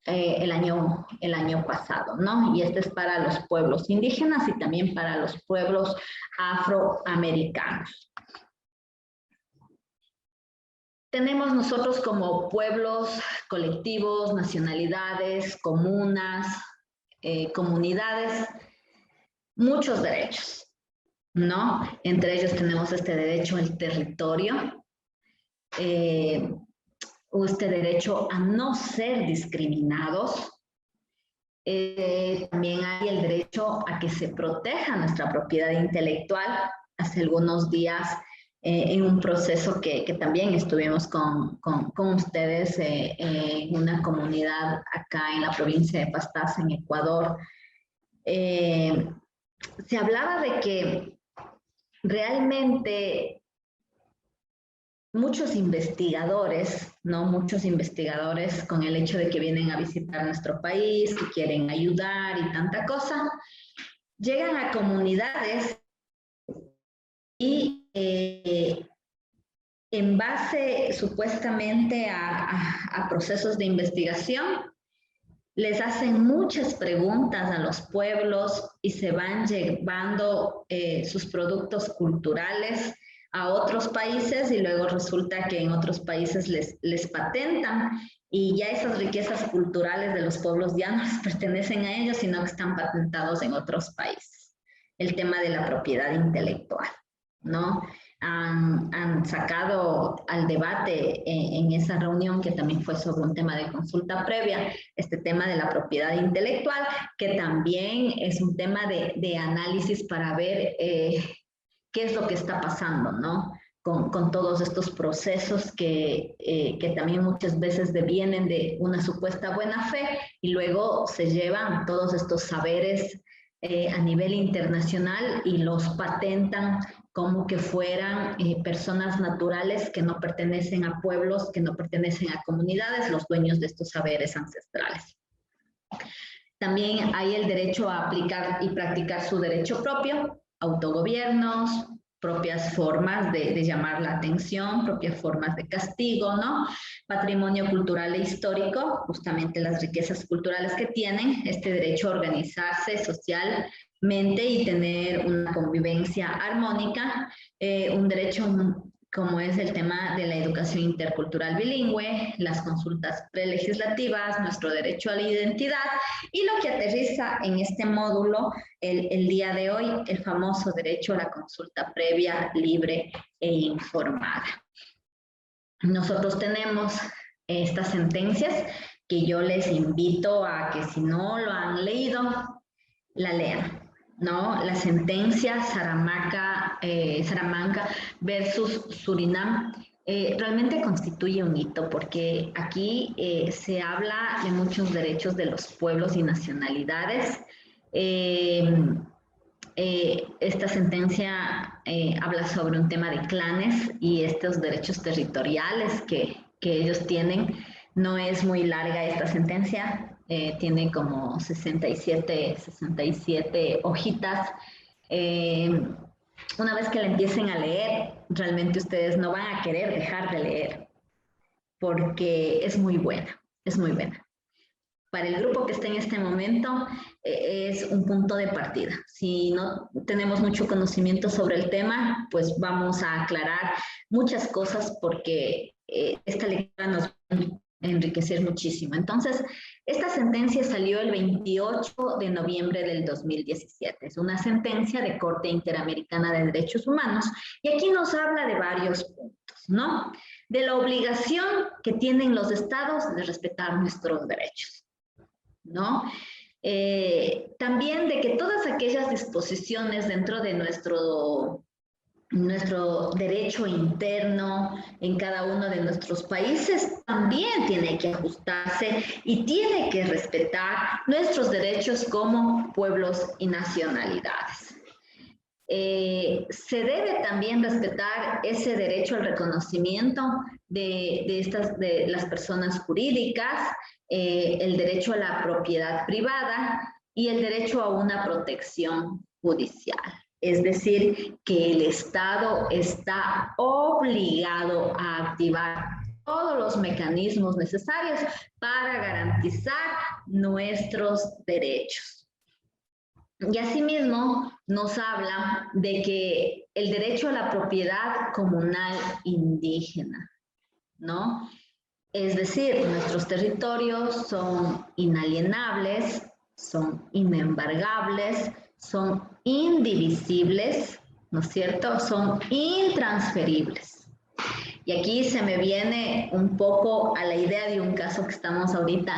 el año pasado, ¿no? Y esta es para los pueblos indígenas y también para los pueblos afroamericanos. Tenemos nosotros como pueblos, colectivos, nacionalidades, comunas, comunidades, muchos derechos, ¿no? Entre ellos tenemos este derecho al territorio, este derecho a no ser discriminados. También hay el derecho a que se proteja nuestra propiedad intelectual. Hace algunos días, en un proceso que también estuvimos con ustedes en una comunidad acá en la provincia de Pastaza, en Ecuador, se hablaba de que realmente muchos investigadores, ¿no? Muchos investigadores, con el hecho de que vienen a visitar nuestro país, que quieren ayudar y tanta cosa, llegan a comunidades y en base supuestamente a procesos de investigación, les hacen muchas preguntas a los pueblos y se van llevando sus productos culturales a otros países, y luego resulta que en otros países les patentan, y ya esas riquezas culturales de los pueblos ya no les pertenecen a ellos, sino que están patentados en otros países. el tema de la propiedad intelectual, ¿no? Han sacado al debate en esa reunión, que también fue sobre un tema de consulta previa, este tema de la propiedad intelectual, que también es un tema de análisis para ver qué es lo que está pasando, ¿no? Con todos estos procesos que también muchas veces devienen de una supuesta buena fe y luego se llevan todos estos saberes a nivel internacional y los patentan como que fueran personas naturales que no pertenecen a pueblos, que no pertenecen a comunidades, los dueños de estos saberes ancestrales. También hay el derecho a aplicar y practicar su derecho propio, autogobiernos, propias formas de llamar la atención, propias formas de castigo, ¿no? Patrimonio cultural e histórico, justamente las riquezas culturales que tienen, este derecho a organizarse socialmente y tener una convivencia armónica, un derecho como es el tema de la educación intercultural bilingüe, las consultas prelegislativas, nuestro derecho a la identidad y lo que aterriza en este módulo el día de hoy, el famoso derecho a la consulta previa, libre e informada. Nosotros tenemos estas sentencias que yo les invito a que si no lo han leído, la lean, ¿no? La sentencia Salamanca versus Surinam realmente constituye un hito porque aquí se habla de muchos derechos de los pueblos y nacionalidades. Esta sentencia habla sobre un tema de clanes y estos derechos territoriales que ellos tienen. No es muy larga esta sentencia, tiene como 67 hojitas. Una vez que la empiecen a leer, realmente ustedes no van a querer dejar de leer, porque es muy buena, es muy buena. Para el grupo que está en este momento, es un punto de partida. Si no tenemos mucho conocimiento sobre el tema, pues vamos a aclarar muchas cosas porque esta lectura nos va a enriquecer muchísimo. Entonces, esta sentencia salió el 28 de noviembre del 2017. Es una sentencia de Corte Interamericana de Derechos Humanos y aquí nos habla de varios puntos, ¿no? De la obligación que tienen los estados de respetar nuestros derechos, ¿no? También de que todas aquellas disposiciones dentro de nuestro derecho interno en cada uno de nuestros países también tiene que ajustarse y tiene que respetar nuestros derechos como pueblos y nacionalidades. Se debe también respetar ese derecho al reconocimiento de las personas jurídicas, el derecho a la propiedad privada y el derecho a una protección judicial. Es decir, que el Estado está obligado a activar todos los mecanismos necesarios para garantizar nuestros derechos. Y asimismo nos habla de que el derecho a la propiedad comunal indígena, ¿no? Es decir, nuestros territorios son inalienables, son inembargables, son indivisibles, ¿no es cierto? Son intransferibles. Y aquí se me viene un poco a la idea de un caso que estamos ahorita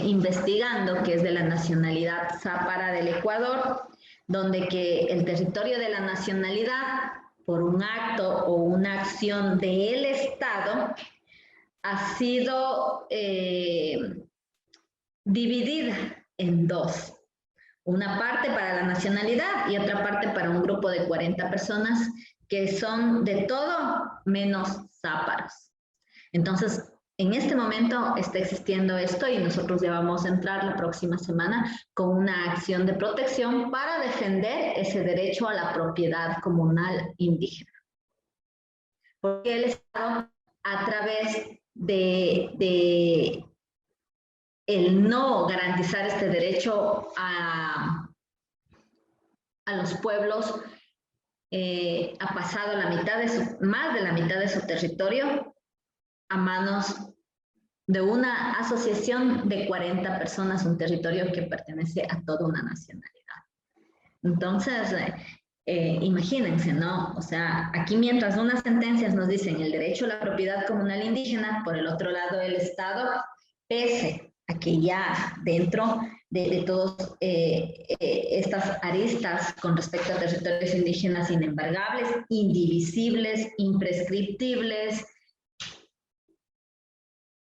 investigando, que es de la nacionalidad zápara del Ecuador, donde que el territorio de la nacionalidad, por un acto o una acción del Estado, ha sido dividida en dos. Una parte para la nacionalidad y otra parte para un grupo de 40 personas que son de todo menos záparos. Entonces, en este momento está existiendo esto y nosotros ya vamos a entrar la próxima semana con una acción de protección para defender ese derecho a la propiedad comunal indígena. Porque el Estado, a través de el no garantizar este derecho a los pueblos, ha pasado más de la mitad de su territorio a manos de una asociación de 40 personas, un territorio que pertenece a toda una nacionalidad. Entonces, imagínense, ¿no? O sea, aquí mientras unas sentencias nos dicen el derecho a la propiedad comunal indígena, por el otro lado el Estado, pese a que ya dentro de todas estas aristas con respecto a territorios indígenas inembargables, indivisibles, imprescriptibles,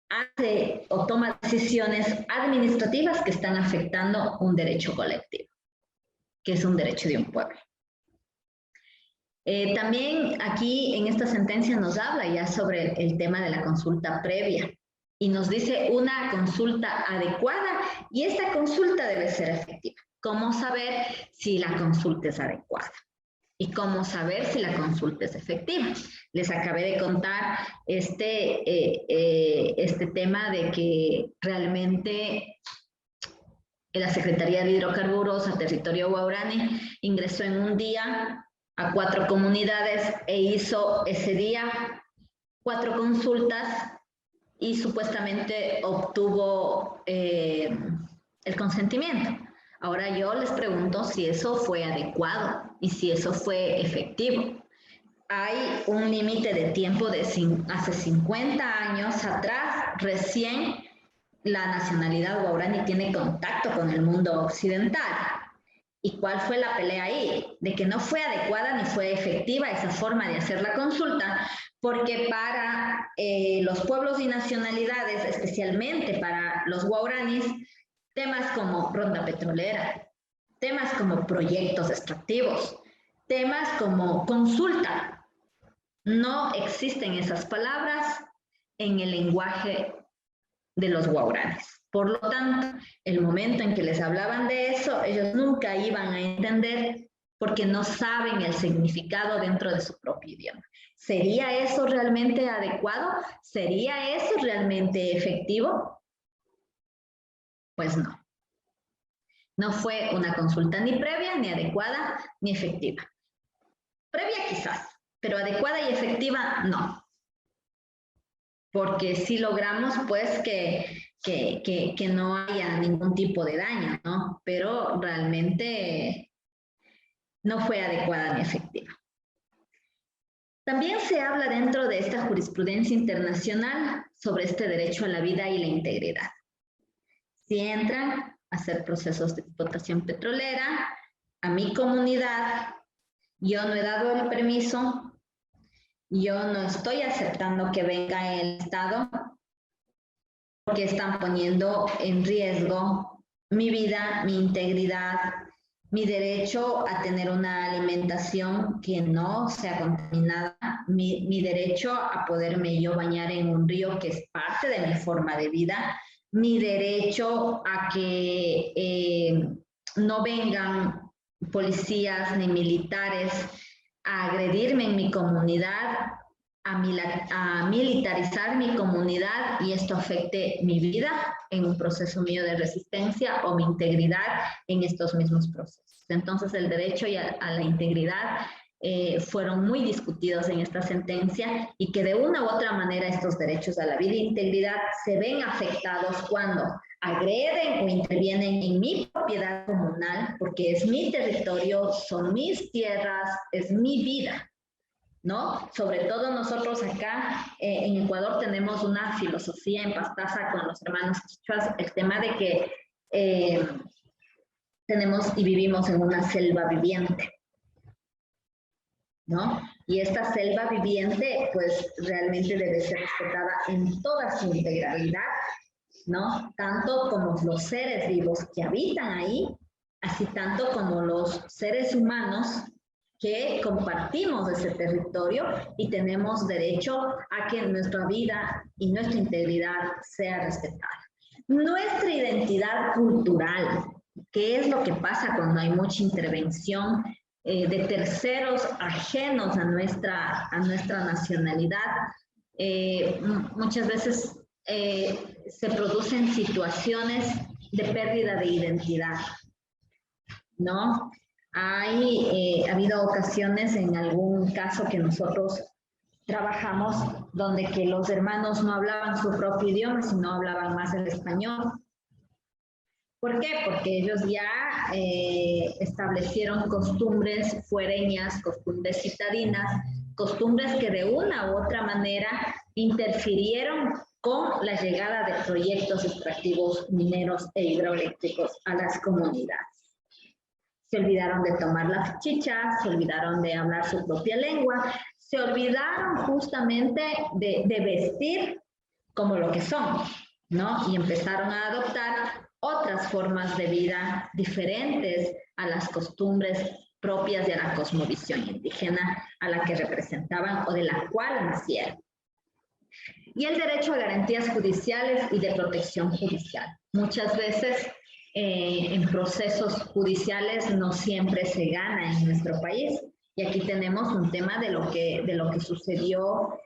hace o toma decisiones administrativas que están afectando un derecho colectivo, que es un derecho de un pueblo. También aquí en esta sentencia nos habla ya sobre el tema de la consulta previa y nos dice una consulta adecuada y esta consulta debe ser efectiva. ¿Cómo saber si la consulta es adecuada? ¿Y cómo saber si la consulta es efectiva? Les acabé de contar este tema de que realmente la Secretaría de Hidrocarburos a territorio guaraní ingresó en un día a 4 comunidades e hizo ese día 4 consultas y supuestamente obtuvo el consentimiento. Ahora yo les pregunto si eso fue adecuado y si eso fue efectivo. Hay un límite de tiempo de hace 50 años atrás, recién la nacionalidad guaraní tiene contacto con el mundo occidental. ¿Y cuál fue la pelea ahí? De que no fue adecuada ni fue efectiva esa forma de hacer la consulta, porque para los pueblos y nacionalidades, especialmente para los guaraníes, temas como ronda petrolera, temas como proyectos extractivos, temas como consulta, no existen esas palabras en el lenguaje de los guaraníes. Por lo tanto, el momento en que les hablaban de eso, ellos nunca iban a entender porque no saben el significado dentro de su propio idioma. ¿Sería eso realmente adecuado? ¿Sería eso realmente efectivo? Pues no. No fue una consulta ni previa, ni adecuada, ni efectiva. Previa quizás, pero adecuada y efectiva no. Porque sí logramos pues que no haya ningún tipo de daño, ¿no? Pero realmente no fue adecuada ni efectiva. También se habla dentro de esta jurisprudencia internacional sobre este derecho a la vida y la integridad. Si entran a hacer procesos de explotación petrolera, a mi comunidad, yo no he dado el permiso, yo no estoy aceptando que venga el Estado, porque están poniendo en riesgo mi vida, mi integridad, mi derecho a tener una alimentación que no sea contaminada, mi derecho a poderme yo bañar en un río que es parte de mi forma de vida, mi derecho a que no vengan policías ni militares a agredirme en mi comunidad, a militarizar mi comunidad y esto afecte mi vida en un proceso mío de resistencia o mi integridad en estos mismos procesos. Entonces el derecho a la integridad fueron muy discutidos en esta sentencia y que de una u otra manera estos derechos a la vida e integridad se ven afectados cuando agreden o intervienen en mi propiedad comunal, porque es mi territorio, son mis tierras, es mi vida, ¿no? Sobre todo nosotros acá en Ecuador tenemos una filosofía en Pastaza con los hermanos quichuas, el tema de que tenemos y vivimos en una selva viviente, ¿no? Y esta selva viviente, pues, realmente debe ser respetada en toda su integralidad, ¿no? Tanto como los seres vivos que habitan ahí, así tanto como los seres humanos que compartimos ese territorio y tenemos derecho a que nuestra vida y nuestra integridad sea respetada. Nuestra identidad cultural, ¿qué es lo que pasa cuando hay mucha intervención de terceros ajenos a nuestra nacionalidad? Muchas veces se producen situaciones de pérdida de identidad, ¿no? Ha habido ocasiones en algún caso que nosotros trabajamos donde que los hermanos no hablaban su propio idioma, sino hablaban más el español. ¿Por qué? Porque ellos ya establecieron costumbres fuereñas, costumbres citadinas, costumbres que de una u otra manera interfirieron con la llegada de proyectos extractivos mineros e hidroeléctricos a las comunidades. Se olvidaron de tomar las chichas, se olvidaron de hablar su propia lengua, se olvidaron justamente de vestir como lo que son, ¿no? Y empezaron a adoptar otras formas de vida diferentes a las costumbres propias de la cosmovisión indígena a la que representaban o de la cual nacieron. Y el derecho a garantías judiciales y de protección judicial. Muchas veces en procesos judiciales no siempre se gana en nuestro país. Y aquí tenemos un tema de lo que sucedió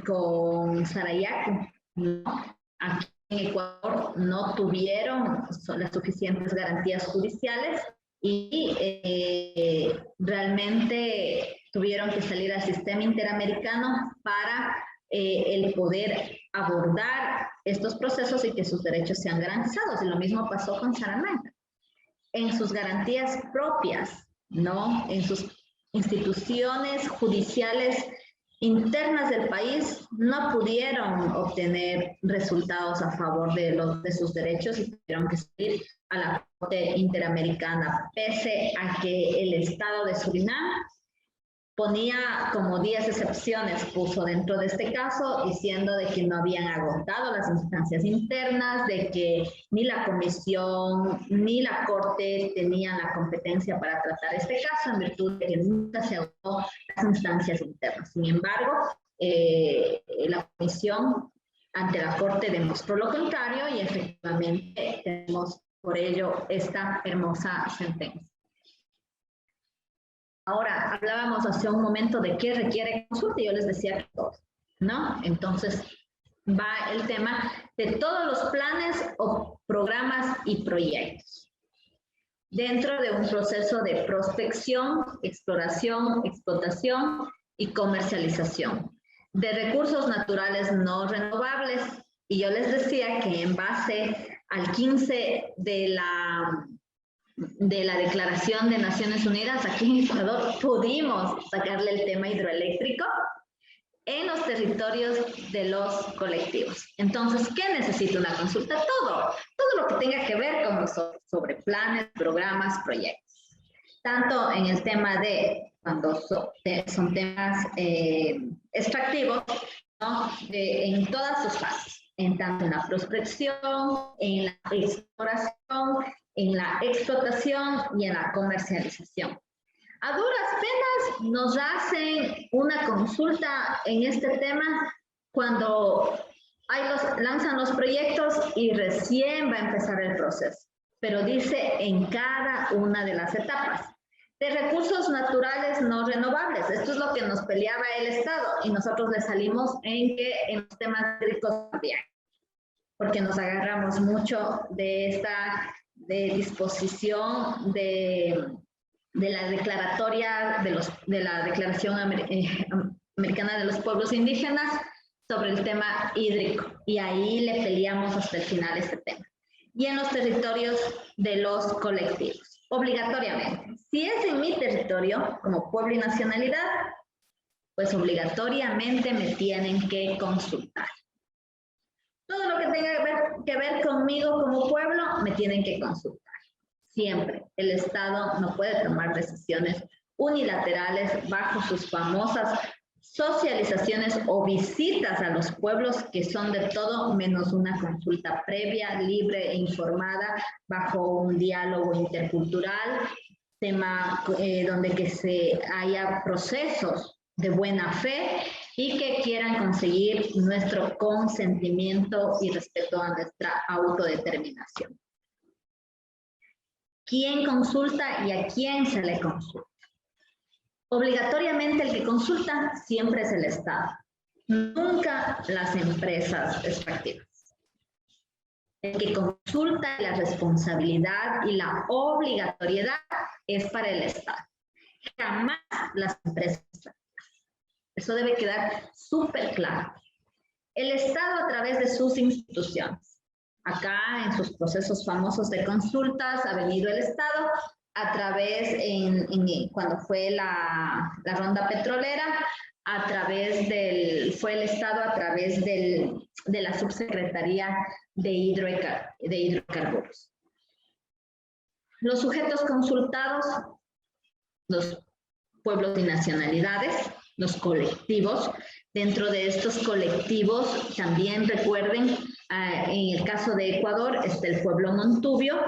con Sarayaku, ¿no? Aquí en Ecuador no tuvieron las suficientes garantías judiciales y realmente tuvieron que salir al sistema interamericano para el poder abordar estos procesos y que sus derechos sean garantizados. Y lo mismo pasó con Salamanca. En sus garantías propias, ¿no? En sus instituciones judiciales internas del país no pudieron obtener resultados a favor de sus derechos y tuvieron que salir a la Corte Interamericana, pese a que el Estado de Surinam ponía como 10 excepciones, puso dentro de este caso, diciendo de que no habían agotado las instancias internas, de que ni la comisión ni la corte tenían la competencia para tratar este caso, en virtud de que nunca se agotó las instancias internas. Sin embargo, la comisión ante la corte demostró lo contrario y efectivamente tenemos por ello esta hermosa sentencia. Ahora, hablábamos hace un momento de qué requiere consulta y yo les decía que todo, ¿no? Entonces, va el tema de todos los planes o programas y proyectos. Dentro de un proceso de prospección, exploración, explotación y comercialización de recursos naturales no renovables. Y yo les decía que en base al 15 de la Declaración de Naciones Unidas, aquí en Ecuador pudimos sacarle el tema hidroeléctrico en los territorios de los colectivos. Entonces, ¿qué necesita una consulta? Todo lo que tenga que ver con sobre planes, programas, proyectos. Tanto en el tema de cuando son temas extractivos, ¿no? En todas sus fases, tanto en la prospección, en la exploración, en la explotación y en la comercialización. A duras penas nos hacen una consulta en este tema cuando lanzan los proyectos y recién va a empezar el proceso, pero dice en cada una de las etapas. De recursos naturales no renovables, esto es lo que nos peleaba el Estado y nosotros le salimos en que en los temas hídricos también, porque nos agarramos mucho de esta disposición de la declaratoria de la Declaración Americana de los Pueblos Indígenas sobre el tema hídrico y ahí le peleamos hasta el final este tema. Y en los territorios de los colectivos, obligatoriamente. Si es en mi territorio, como pueblo y nacionalidad, pues obligatoriamente me tienen que consultar. Todo lo que tenga que ver conmigo como pueblo, me tienen que consultar. Siempre. El Estado no puede tomar decisiones unilaterales bajo sus famosas socializaciones o visitas a los pueblos que son de todo menos una consulta previa, libre e informada bajo un diálogo intercultural, tema donde que se haya procesos de buena fe y que quieran conseguir nuestro consentimiento y respeto a nuestra autodeterminación. ¿Quién consulta y a quién se le consulta? Obligatoriamente el que consulta siempre es el Estado, nunca las empresas extractivas. El que consulta, la responsabilidad y la obligatoriedad es para el Estado, jamás las empresas extractivas. Eso debe quedar súper claro. El Estado, a través de sus instituciones, acá en sus procesos famosos de consultas ha venido el Estado a través, cuando fue la ronda petrolera, fue el Estado a través de la Subsecretaría de Hidrocarburos. Los sujetos consultados, los pueblos y nacionalidades, los colectivos. Dentro de estos colectivos, también recuerden, en el caso de Ecuador está el pueblo montubio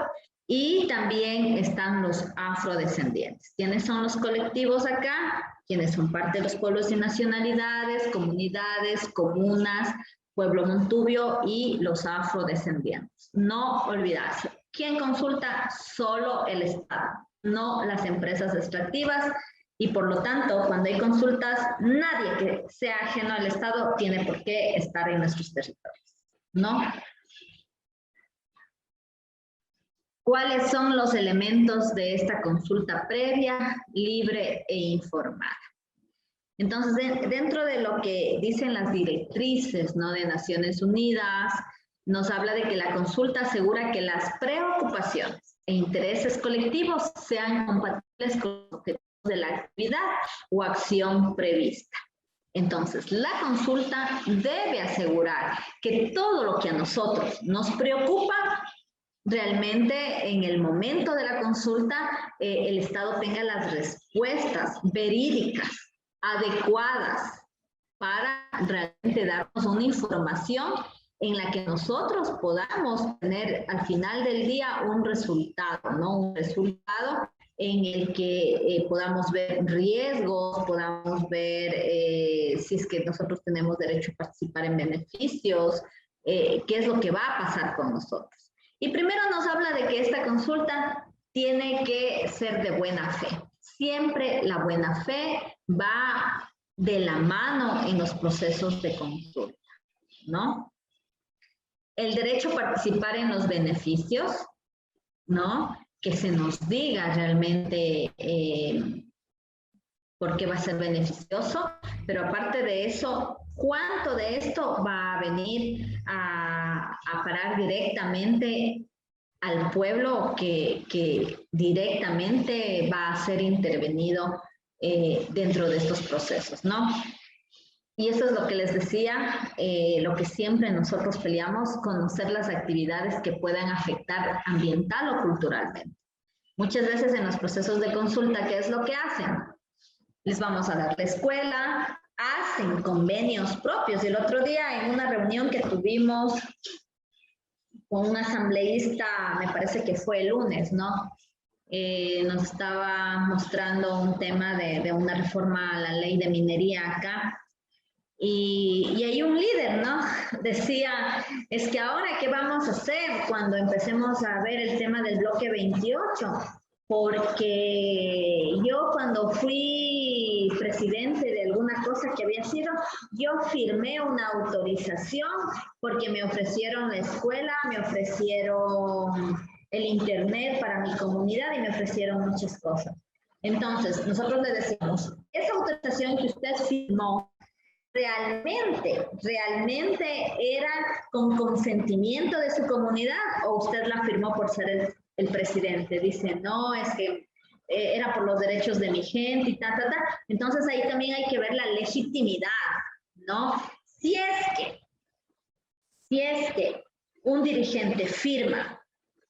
y también están los afrodescendientes. ¿Quiénes son los colectivos acá? Quienes son parte de los pueblos y nacionalidades, comunidades, comunas, pueblo montubio y los afrodescendientes. No olvidarse. ¿Quién consulta? Solo el Estado, no las empresas extractivas. Y por lo tanto, cuando hay consultas, nadie que sea ajeno al Estado tiene por qué estar en nuestros territorios, ¿no? ¿Cuáles son los elementos de esta consulta previa, libre e informada? Entonces, dentro de lo que dicen las directrices, ¿no?, de Naciones Unidas, nos habla de que la consulta asegura que las preocupaciones e intereses colectivos sean compatibles con los objetivos de la actividad o acción prevista. Entonces, la consulta debe asegurar que todo lo que a nosotros nos preocupa, realmente en el momento de la consulta, el Estado tenga las respuestas verídicas, adecuadas, para realmente darnos una información en la que nosotros podamos tener al final del día un resultado, ¿no? Un resultado en el que podamos ver riesgos, podamos ver si es que nosotros tenemos derecho a participar en beneficios, qué es lo que va a pasar con nosotros. Y primero nos habla de que esta consulta tiene que ser de buena fe. Siempre la buena fe va de la mano en los procesos de consulta, ¿no? El derecho a participar en los beneficios, ¿no? Que se nos diga realmente por qué va a ser beneficioso, pero aparte de eso, ¿cuánto de esto va a venir a parar directamente al pueblo que directamente va a ser intervenido dentro de estos procesos, ¿no? Y eso es lo que les decía, lo que siempre nosotros peleamos, conocer las actividades que puedan afectar ambiental o culturalmente. Muchas veces en los procesos de consulta, ¿qué es lo que hacen? Les vamos a dar la escuela, hacen convenios propios. Y el otro día en una reunión que tuvimos con un asambleísta, me parece que fue el lunes, ¿no? Nos estaba mostrando un tema de una reforma a la ley de minería acá. Y hay un líder, ¿no? Decía, es que ahora, ¿qué vamos a hacer cuando empecemos a ver el tema del bloque 28? Porque yo cuando fui presidente de alguna cosa que había sido, yo firmé una autorización porque me ofrecieron la escuela, me ofrecieron el internet para mi comunidad y me ofrecieron muchas cosas. Entonces, nosotros le decimos, esa autorización que usted firmó, ¿realmente era con consentimiento de su comunidad o usted la firmó por ser el presidente? Dice, no, es que era por los derechos de mi gente y ta. Entonces ahí también hay que ver la legitimidad, ¿no? Si es que un dirigente firma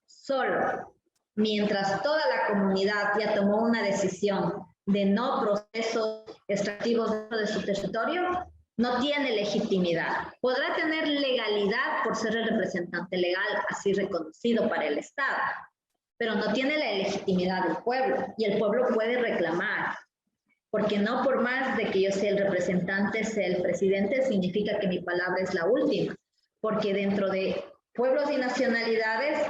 solo mientras toda la comunidad ya tomó una decisión de no procesos extractivos dentro de su territorio, no tiene legitimidad. Podrá tener legalidad por ser el representante legal así reconocido para el Estado, pero no tiene la legitimidad del pueblo y el pueblo puede reclamar, porque no por más de que yo sea el representante, sea el presidente, significa que mi palabra es la última, porque dentro de pueblos y nacionalidades,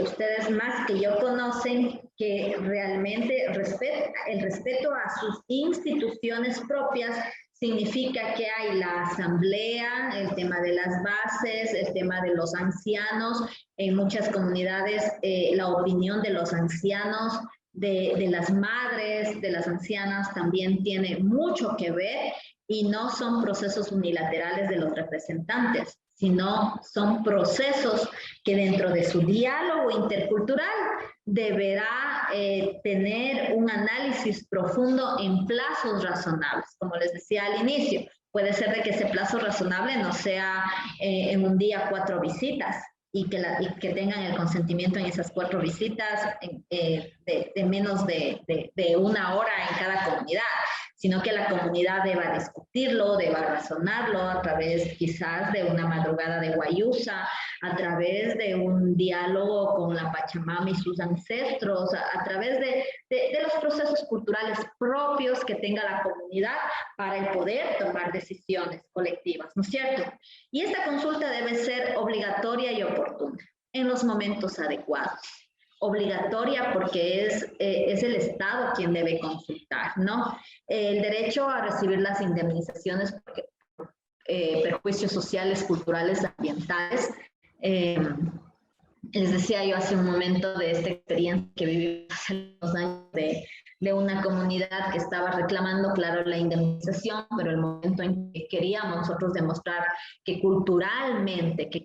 ustedes más que yo conocen que realmente el respeto a sus instituciones propias significa que hay la asamblea, el tema de las bases, el tema de los ancianos. En muchas comunidades la opinión de los ancianos, de las madres, de las ancianas también tiene mucho que ver y no son procesos unilaterales de los representantes, sino son procesos que dentro de su diálogo intercultural deberá tener un análisis profundo en plazos razonables. Como les decía al inicio, puede ser de que ese plazo razonable no sea en un día 4 visitas, y que tengan el consentimiento en esas 4 visitas de menos de 1 hora en cada comunidad, sino que la comunidad deba discutirlo, deba razonarlo a través quizás de una madrugada de guayusa, a través de un diálogo con la Pachamama y sus ancestros, a través de los procesos culturales propios que tenga la comunidad para el poder tomar decisiones colectivas, ¿no es cierto? Y esta consulta debe ser obligatoria y oportuna en los momentos adecuados. Obligatoria porque es el Estado quien debe consultar, ¿no? El derecho a recibir las indemnizaciones por perjuicios sociales, culturales, ambientales. Les decía yo hace un momento de esta experiencia que viví hace unos años de una comunidad que estaba reclamando, claro, la indemnización, pero el momento en que queríamos nosotros demostrar que culturalmente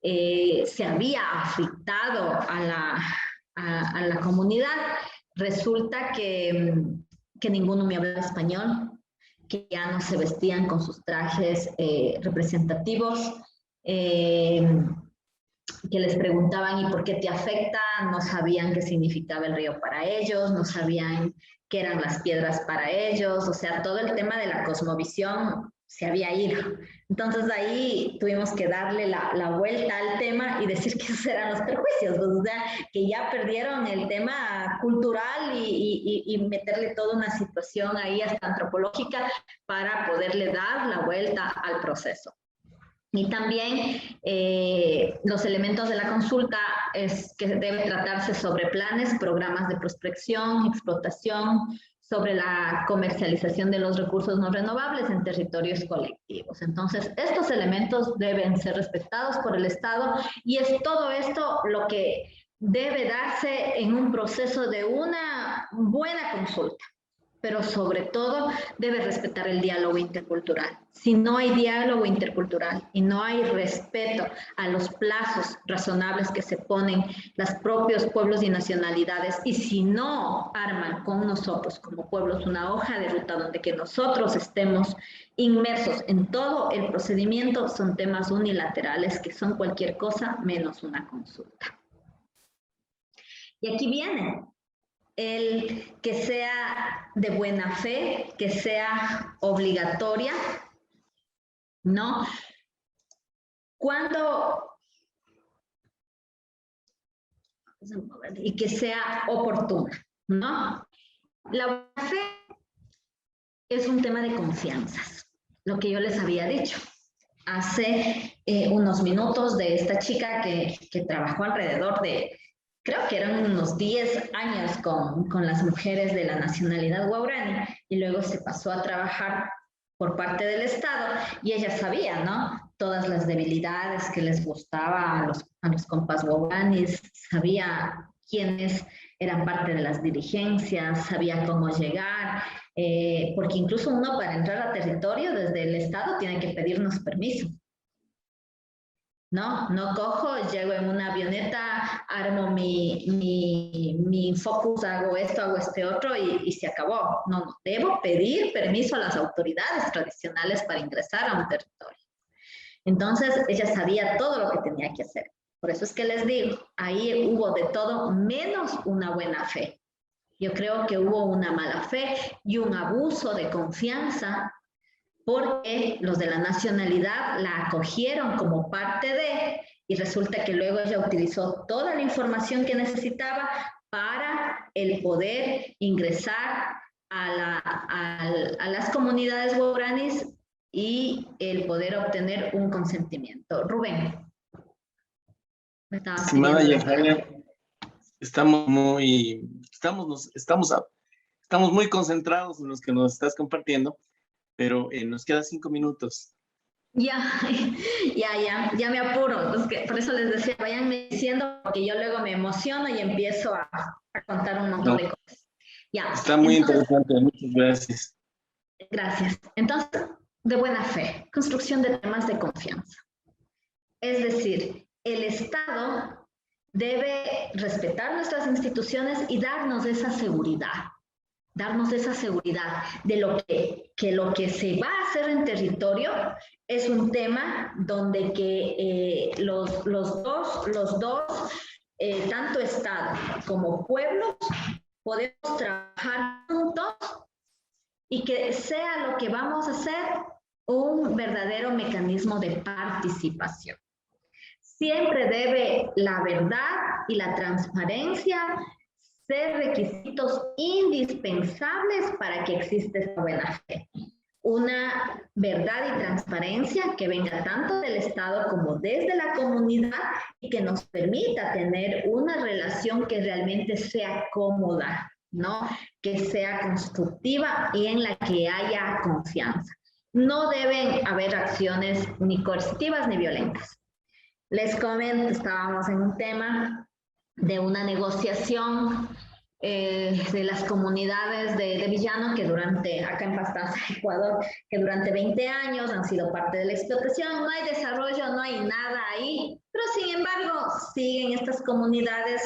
se había afectado a la comunidad, resulta que ninguno me hablaba español, que ya no se vestían con sus trajes representativos, que les preguntaban ¿y por qué te afecta? No sabían qué significaba el río para ellos, no sabían qué eran las piedras para ellos, o sea, todo el tema de la cosmovisión se había ido. Entonces ahí tuvimos que darle la vuelta al tema y decir que esos eran los perjuicios, o sea, que ya perdieron el tema cultural y meterle toda una situación ahí hasta antropológica para poderle dar la vuelta al proceso. Y también los elementos de la consulta es que debe tratarse sobre planes, programas de prospección, explotación, sobre la comercialización de los recursos no renovables en territorios colectivos. Entonces, estos elementos deben ser respetados por el Estado y es todo esto lo que debe darse en un proceso de una buena consulta. Pero sobre todo debe respetar el diálogo intercultural. Si no hay diálogo intercultural y no hay respeto a los plazos razonables que se ponen los propios pueblos y nacionalidades, y si no arman con nosotros como pueblos una hoja de ruta donde que nosotros estemos inmersos en todo el procedimiento, son temas unilaterales que son cualquier cosa menos una consulta. Y aquí viene el que sea de buena fe, que sea obligatoria, ¿no? Y que sea oportuna, ¿no? La buena fe es un tema de confianzas, lo que yo les había dicho hace unos minutos de esta chica que trabajó alrededor de, creo que eran unos 10 años con las mujeres de la nacionalidad guaraní y luego se pasó a trabajar por parte del Estado y ella sabía, ¿no? Todas las debilidades que les gustaba a los compas guaraníes, sabía quiénes eran parte de las dirigencias, sabía cómo llegar, porque incluso uno para entrar a territorio desde el Estado tiene que pedirnos permiso. No cojo, llego en una avioneta, armo mi focus, hago esto, hago este otro y se acabó. No, debo pedir permiso a las autoridades tradicionales para ingresar a un territorio. Entonces, ella sabía todo lo que tenía que hacer. Por eso es que les digo, ahí hubo de todo menos una buena fe. Yo creo que hubo una mala fe y un abuso de confianza porque los de la nacionalidad la acogieron como parte de, y resulta que luego ella utilizó toda la información que necesitaba para el poder ingresar a las comunidades guaraníes y el poder obtener un consentimiento. Rubén. Estimada Yajaira, estamos muy concentrados en los que nos estás compartiendo, pero nos quedan 5 minutos. Ya me apuro. Por eso les decía, váyanme diciendo, porque yo luego me emociono y empiezo a contar un montón de cosas. Ya. Está muy interesante, muchas gracias. Gracias. Entonces, de buena fe, construcción de temas de confianza. Es decir, el Estado debe respetar nuestras instituciones y darnos esa seguridad de lo que se va a hacer en territorio es un tema donde los dos, tanto Estado como pueblos, podemos trabajar juntos y que sea lo que vamos a hacer un verdadero mecanismo de participación. Siempre debe la verdad y la transparencia ser requisitos indispensables para que exista esta buena fe. Una verdad y transparencia que venga tanto del Estado como desde la comunidad y que nos permita tener una relación que realmente sea cómoda, ¿no? Que sea constructiva y en la que haya confianza. No deben haber acciones ni coercitivas ni violentas. Les comento, estábamos en un tema de una negociación de las comunidades de Villano que acá en Pastaza, Ecuador, que durante 20 años han sido parte de la explotación. No hay desarrollo, no hay nada ahí, pero sin embargo siguen estas comunidades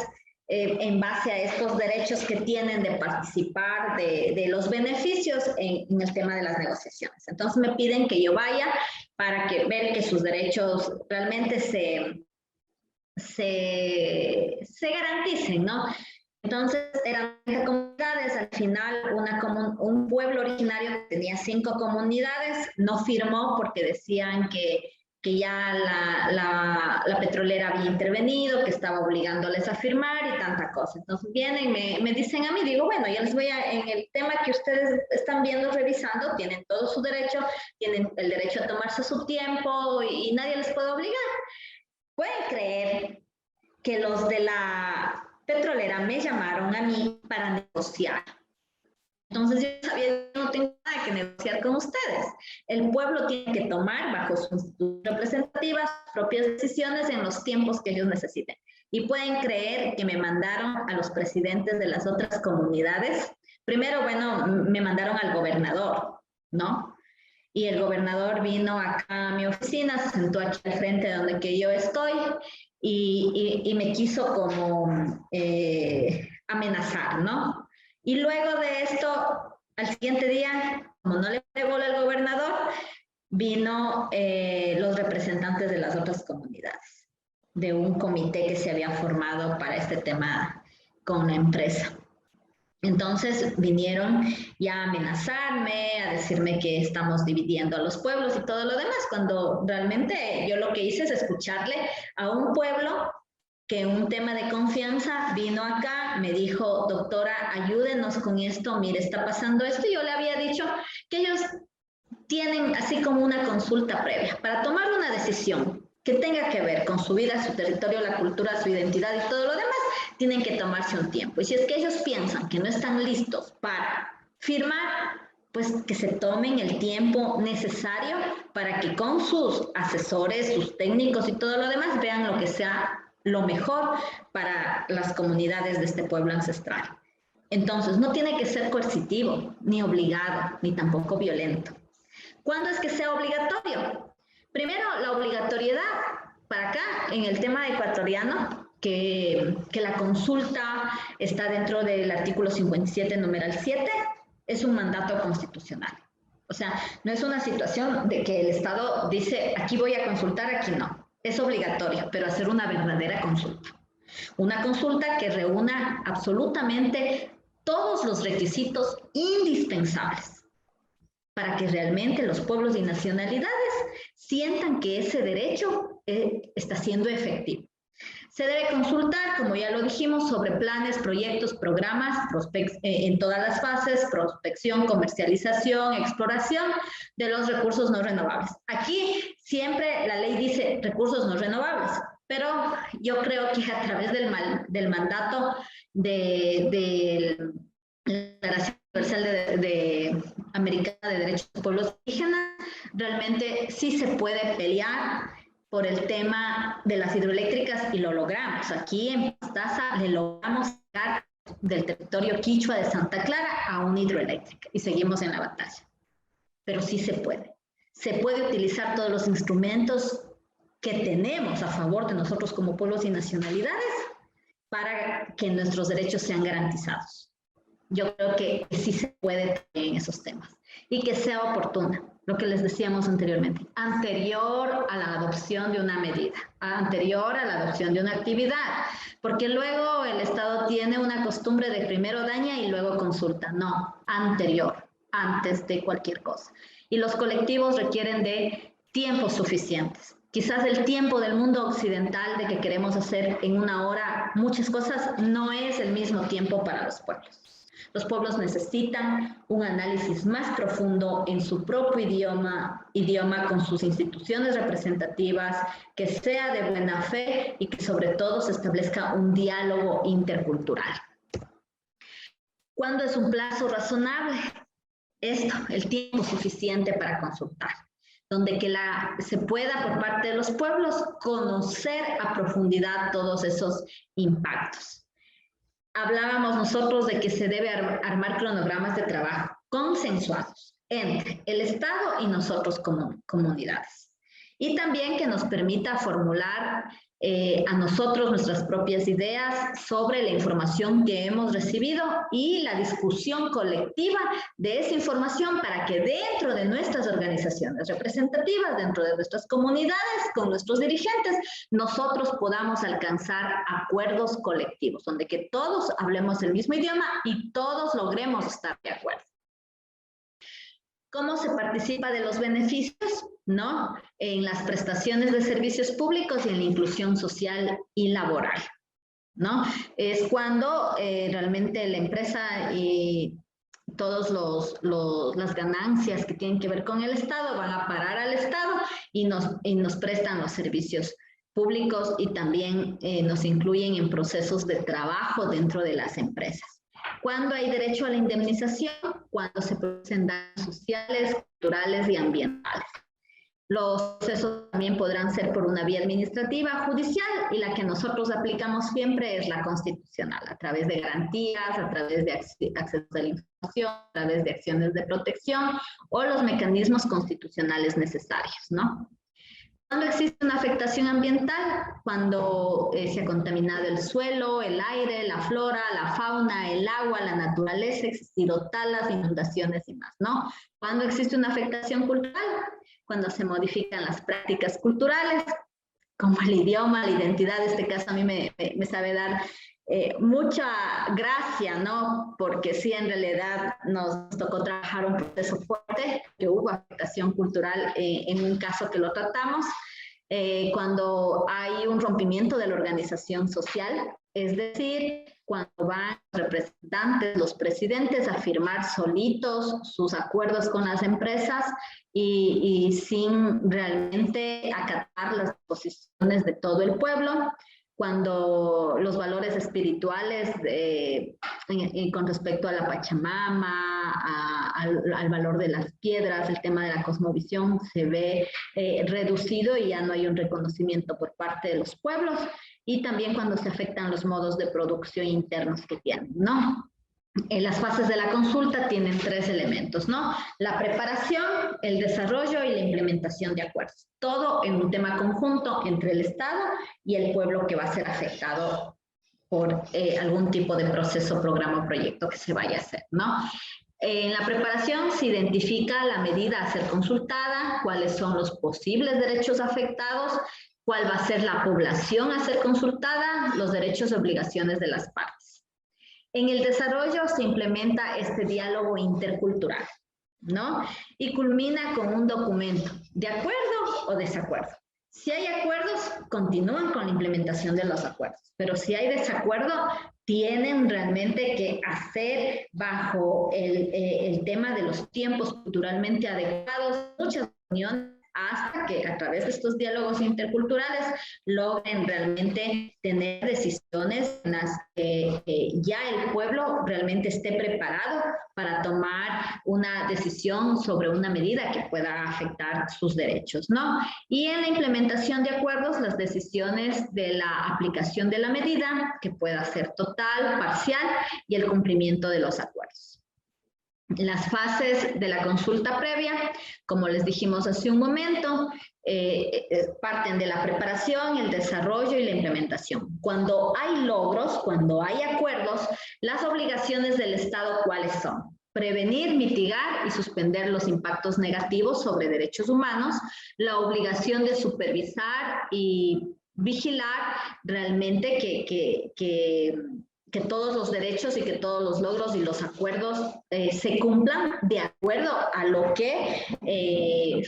en base a estos derechos que tienen de participar de los beneficios en el tema de las negociaciones. Entonces me piden que yo vaya para ver que sus derechos realmente se garanticen, ¿no? Entonces eran comunidades, al final un pueblo originario que tenía 5 comunidades no firmó porque decían que ya la petrolera había intervenido, que estaba obligándoles a firmar y tanta cosa. Entonces vienen y me dicen a mí, digo, bueno, ya les voy en el tema que ustedes están viendo, revisando, tienen todo su derecho, tienen el derecho a tomarse su tiempo y nadie les puede obligar. Pueden creer que los de la petrolera me llamaron a mí para negociar. Entonces yo sabía que no tengo nada que negociar con ustedes. El pueblo tiene que tomar bajo sus instituciones representativas sus propias decisiones en los tiempos que ellos necesiten. Y pueden creer que me mandaron a los presidentes de las otras comunidades. Primero, bueno, me mandaron al gobernador, ¿no? Y el gobernador vino acá a mi oficina, se sentó aquí al frente de donde que yo estoy y me quiso como amenazar, ¿no? Y luego de esto, al siguiente día, como no le pegó al gobernador, vino los representantes de las otras comunidades, de un comité que se había formado para este tema con la empresa. Entonces vinieron ya a amenazarme, a decirme que estamos dividiendo a los pueblos y todo lo demás, cuando realmente yo lo que hice es escucharle a un pueblo que en un tema de confianza vino acá, me dijo, doctora, ayúdenos con esto, mire, está pasando esto. Y yo le había dicho que ellos tienen así como una consulta previa para tomar una decisión que tenga que ver con su vida, su territorio, la cultura, su identidad y todo lo demás, tienen que tomarse un tiempo. Y si es que ellos piensan que no están listos para firmar, pues que se tomen el tiempo necesario para que con sus asesores, sus técnicos y todo lo demás vean lo que sea lo mejor para las comunidades de este pueblo ancestral. Entonces, no tiene que ser coercitivo, ni obligado, ni tampoco violento. ¿Cuándo es que sea obligatorio? Primero, la obligatoriedad para acá, en el tema ecuatoriano, que la consulta está dentro del artículo 57, numeral 7, es un mandato constitucional. O sea, no es una situación de que el Estado dice, aquí voy a consultar, aquí no. Es obligatorio, pero hacer una verdadera consulta. Una consulta que reúna absolutamente todos los requisitos indispensables para que realmente los pueblos y nacionalidades sientan que ese derecho está siendo efectivo. Se debe consultar, como ya lo dijimos, sobre planes, proyectos, programas, en todas las fases, prospección, comercialización, exploración de los recursos no renovables. Aquí siempre la ley dice recursos no renovables, pero yo creo que a través del mandato de la Declaración Universal Americana de Derechos de Pueblos Indígenas, realmente sí se puede pelear por el tema de las hidroeléctricas y lo logramos. Aquí en Pastaza le logramos sacar del territorio quichua de Santa Clara a una hidroeléctrica y seguimos en la batalla. Pero sí se puede. se puede utilizar todos los instrumentos que tenemos a favor de nosotros como pueblos y nacionalidades para que nuestros derechos sean garantizados. Yo creo que sí se puede en esos temas y que sea oportuna, lo que les decíamos anteriormente, anterior a la adopción de una medida, anterior a la adopción de una actividad, porque luego el Estado tiene una costumbre de primero daña y luego consulta. No, anterior, antes de cualquier cosa. Y los colectivos requieren de tiempos suficientes. Quizás el tiempo del mundo occidental de que queremos hacer en una hora muchas cosas no es el mismo tiempo para los pueblos. Los pueblos necesitan un análisis más profundo en su propio idioma con sus instituciones representativas, que sea de buena fe y que sobre todo se establezca un diálogo intercultural. ¿Cuándo es un plazo razonable? Esto, el tiempo suficiente para consultar, donde se pueda por parte de los pueblos conocer a profundidad todos esos impactos. Hablábamos nosotros de que se debe armar cronogramas de trabajo consensuados entre el Estado y nosotros como comunidades. Y también que nos permita formular a nosotros nuestras propias ideas sobre la información que hemos recibido y la discusión colectiva de esa información para que dentro de nuestras organizaciones representativas, dentro de nuestras comunidades, con nuestros dirigentes, nosotros podamos alcanzar acuerdos colectivos, donde que todos hablemos el mismo idioma y todos logremos estar de acuerdo. ¿Cómo se participa de los beneficios? ¿No? En las prestaciones de servicios públicos y en la inclusión social y laboral, ¿no? Es cuando realmente la empresa y todas las ganancias que tienen que ver con el Estado van a parar al Estado y nos prestan los servicios públicos y también nos incluyen en procesos de trabajo dentro de las empresas. ¿Cuándo hay derecho a la indemnización? Cuando se producen daños sociales, culturales y ambientales. Los procesos también podrán ser por una vía administrativa, judicial, y la que nosotros aplicamos siempre es la constitucional, a través de garantías, a través de acceso a la información, a través de acciones de protección o los mecanismos constitucionales necesarios, ¿no? ¿Cuándo existe una afectación ambiental? Cuando se ha contaminado el suelo, el aire, la flora, la fauna, el agua, la naturaleza, existido talas, inundaciones y más, ¿no? ¿Cuándo existe una afectación cultural? Cuando se modifican las prácticas culturales, como el idioma, la identidad. En este caso a mí me sabe dar mucha gracia, ¿no? Porque sí, en realidad nos tocó trabajar un proceso fuerte, que hubo afectación cultural en un caso que lo tratamos, cuando hay un rompimiento de la organización social, es decir, cuando van los representantes, los presidentes a firmar solitos sus acuerdos con las empresas y sin realmente acatar las posiciones de todo el pueblo, cuando los valores espirituales con respecto a la Pachamama, al valor de las piedras, el tema de la cosmovisión se ve reducido y ya no hay un reconocimiento por parte de los pueblos, y también cuando se afectan los modos de producción internos que tienen, ¿no? Las fases de la consulta tienen 3 elementos, ¿no? La preparación, el desarrollo y la implementación de acuerdos. Todo en un tema conjunto entre el Estado y el pueblo que va a ser afectado por algún tipo de proceso, programa o proyecto que se vaya a hacer, ¿no? En la preparación se identifica la medida a ser consultada, cuáles son los posibles derechos afectados, cuál va a ser la población a ser consultada, los derechos y obligaciones de las partes. En el desarrollo se implementa este diálogo intercultural, ¿no? Y culmina con un documento, ¿de acuerdo o desacuerdo? Si hay acuerdos, continúan con la implementación de los acuerdos, pero si hay desacuerdo, tienen realmente que hacer bajo el tema de los tiempos culturalmente adecuados, muchas reuniones, hasta que a través de estos diálogos interculturales logren realmente tener decisiones en las que ya el pueblo realmente esté preparado para tomar una decisión sobre una medida que pueda afectar sus derechos, ¿no? Y en la implementación de acuerdos, las decisiones de la aplicación de la medida, que pueda ser total, parcial, y el cumplimiento de los acuerdos. Las fases de la consulta previa, como les dijimos hace un momento, parten de la preparación, el desarrollo y la implementación. Cuando hay logros, cuando hay acuerdos, las obligaciones del Estado, ¿cuáles son? Prevenir, mitigar y suspender los impactos negativos sobre derechos humanos, la obligación de supervisar y vigilar realmente que todos los derechos y que todos los logros y los acuerdos se cumplan de acuerdo a lo que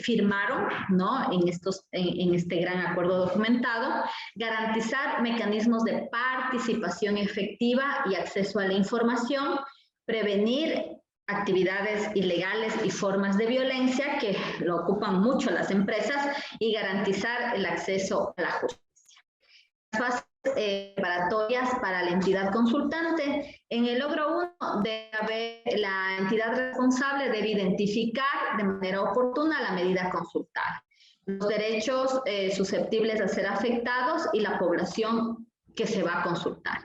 firmaron, ¿no? en este gran acuerdo documentado. Garantizar mecanismos de participación efectiva y acceso a la información. Prevenir actividades ilegales y formas de violencia que lo ocupan mucho las empresas y garantizar el acceso a la justicia. Las fases preparatorias para la entidad consultante. En el logro 1 la entidad responsable debe identificar de manera oportuna la medida consultada, los derechos susceptibles de ser afectados y la población que se va a consultar.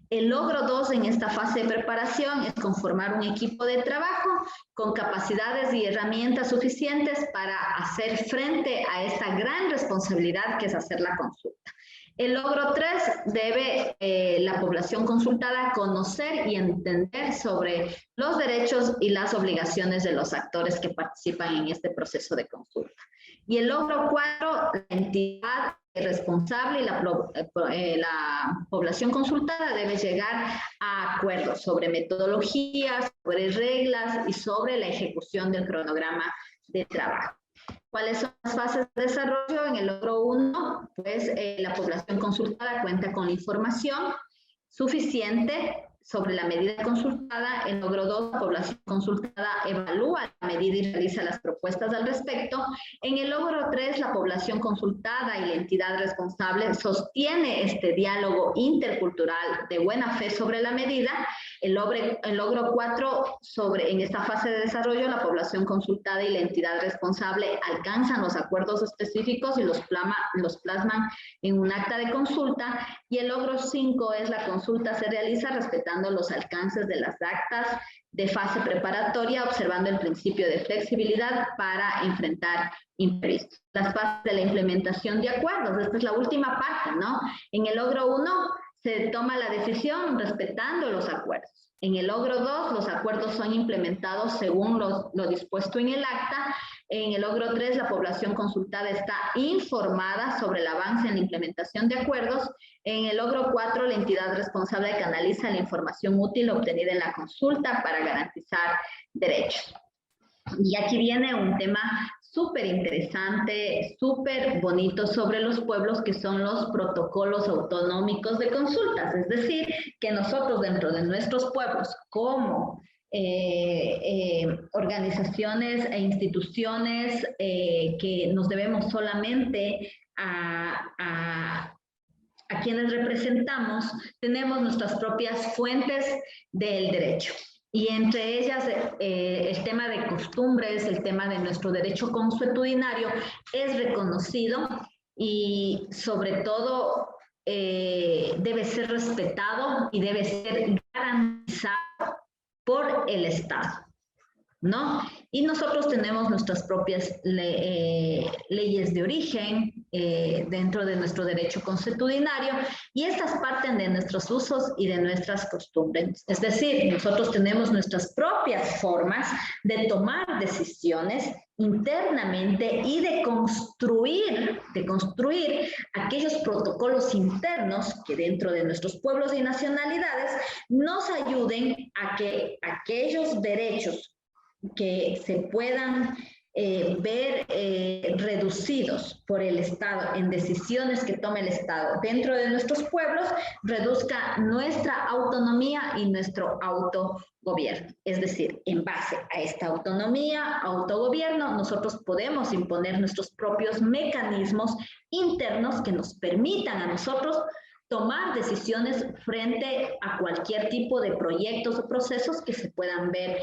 El logro 2 en esta fase de preparación es conformar un equipo de trabajo con capacidades y herramientas suficientes para hacer frente a esta gran responsabilidad que es hacer la consulta. El logro 3 debe la población consultada conocer y entender sobre los derechos y las obligaciones de los actores que participan en este proceso de consulta. Y el logro 4, la entidad responsable y la población consultada debe llegar a acuerdos sobre metodologías, sobre reglas y sobre la ejecución del cronograma de trabajo. ¿Cuáles son las fases de desarrollo? En el logro 1, pues la población consultada cuenta con la información suficiente sobre la medida consultada. En logro 2, la población consultada evalúa la medida y realiza las propuestas al respecto. En el logro 3, la población consultada y la entidad responsable sostiene este diálogo intercultural de buena fe sobre la medida. El logro 4, en esta fase de desarrollo, la población consultada y la entidad responsable alcanzan los acuerdos específicos y los plasman en un acta de consulta. Y el logro 5 es la consulta se realiza respetando los alcances de las actas de fase preparatoria, observando el principio de flexibilidad para enfrentar imprevistos. Las fases de la implementación de acuerdos, esta es la última parte, ¿no? En el logro 1 se toma la decisión respetando los acuerdos. En el logro 2, los acuerdos son implementados según lo dispuesto en el acta. En el logro 3, la población consultada está informada sobre el avance en la implementación de acuerdos. En el logro 4, la entidad responsable canaliza la información útil obtenida en la consulta para garantizar derechos. Y aquí viene un tema súper interesante, súper bonito sobre los pueblos, que son los protocolos autonómicos de consultas. Es decir, que nosotros dentro de nuestros pueblos, como organizaciones e instituciones que nos debemos solamente a quienes representamos, tenemos nuestras propias fuentes del derecho. Y entre ellas el tema de costumbres, el tema de nuestro derecho consuetudinario es reconocido y sobre todo debe ser respetado y debe ser garantizado por el Estado, ¿no? Y nosotros tenemos nuestras propias leyes de origen dentro de nuestro derecho consuetudinario, y estas parten de nuestros usos y de nuestras costumbres. Es decir, nosotros tenemos nuestras propias formas de tomar decisiones internamente y de construir aquellos protocolos internos que dentro de nuestros pueblos y nacionalidades nos ayuden a que aquellos derechos que se puedan ver reducidos por el Estado en decisiones que tome el Estado dentro de nuestros pueblos, reduzca nuestra autonomía y nuestro autogobierno. Es decir, en base a esta autonomía, autogobierno, nosotros podemos imponer nuestros propios mecanismos internos que nos permitan a nosotros tomar decisiones frente a cualquier tipo de proyectos o procesos que se puedan ver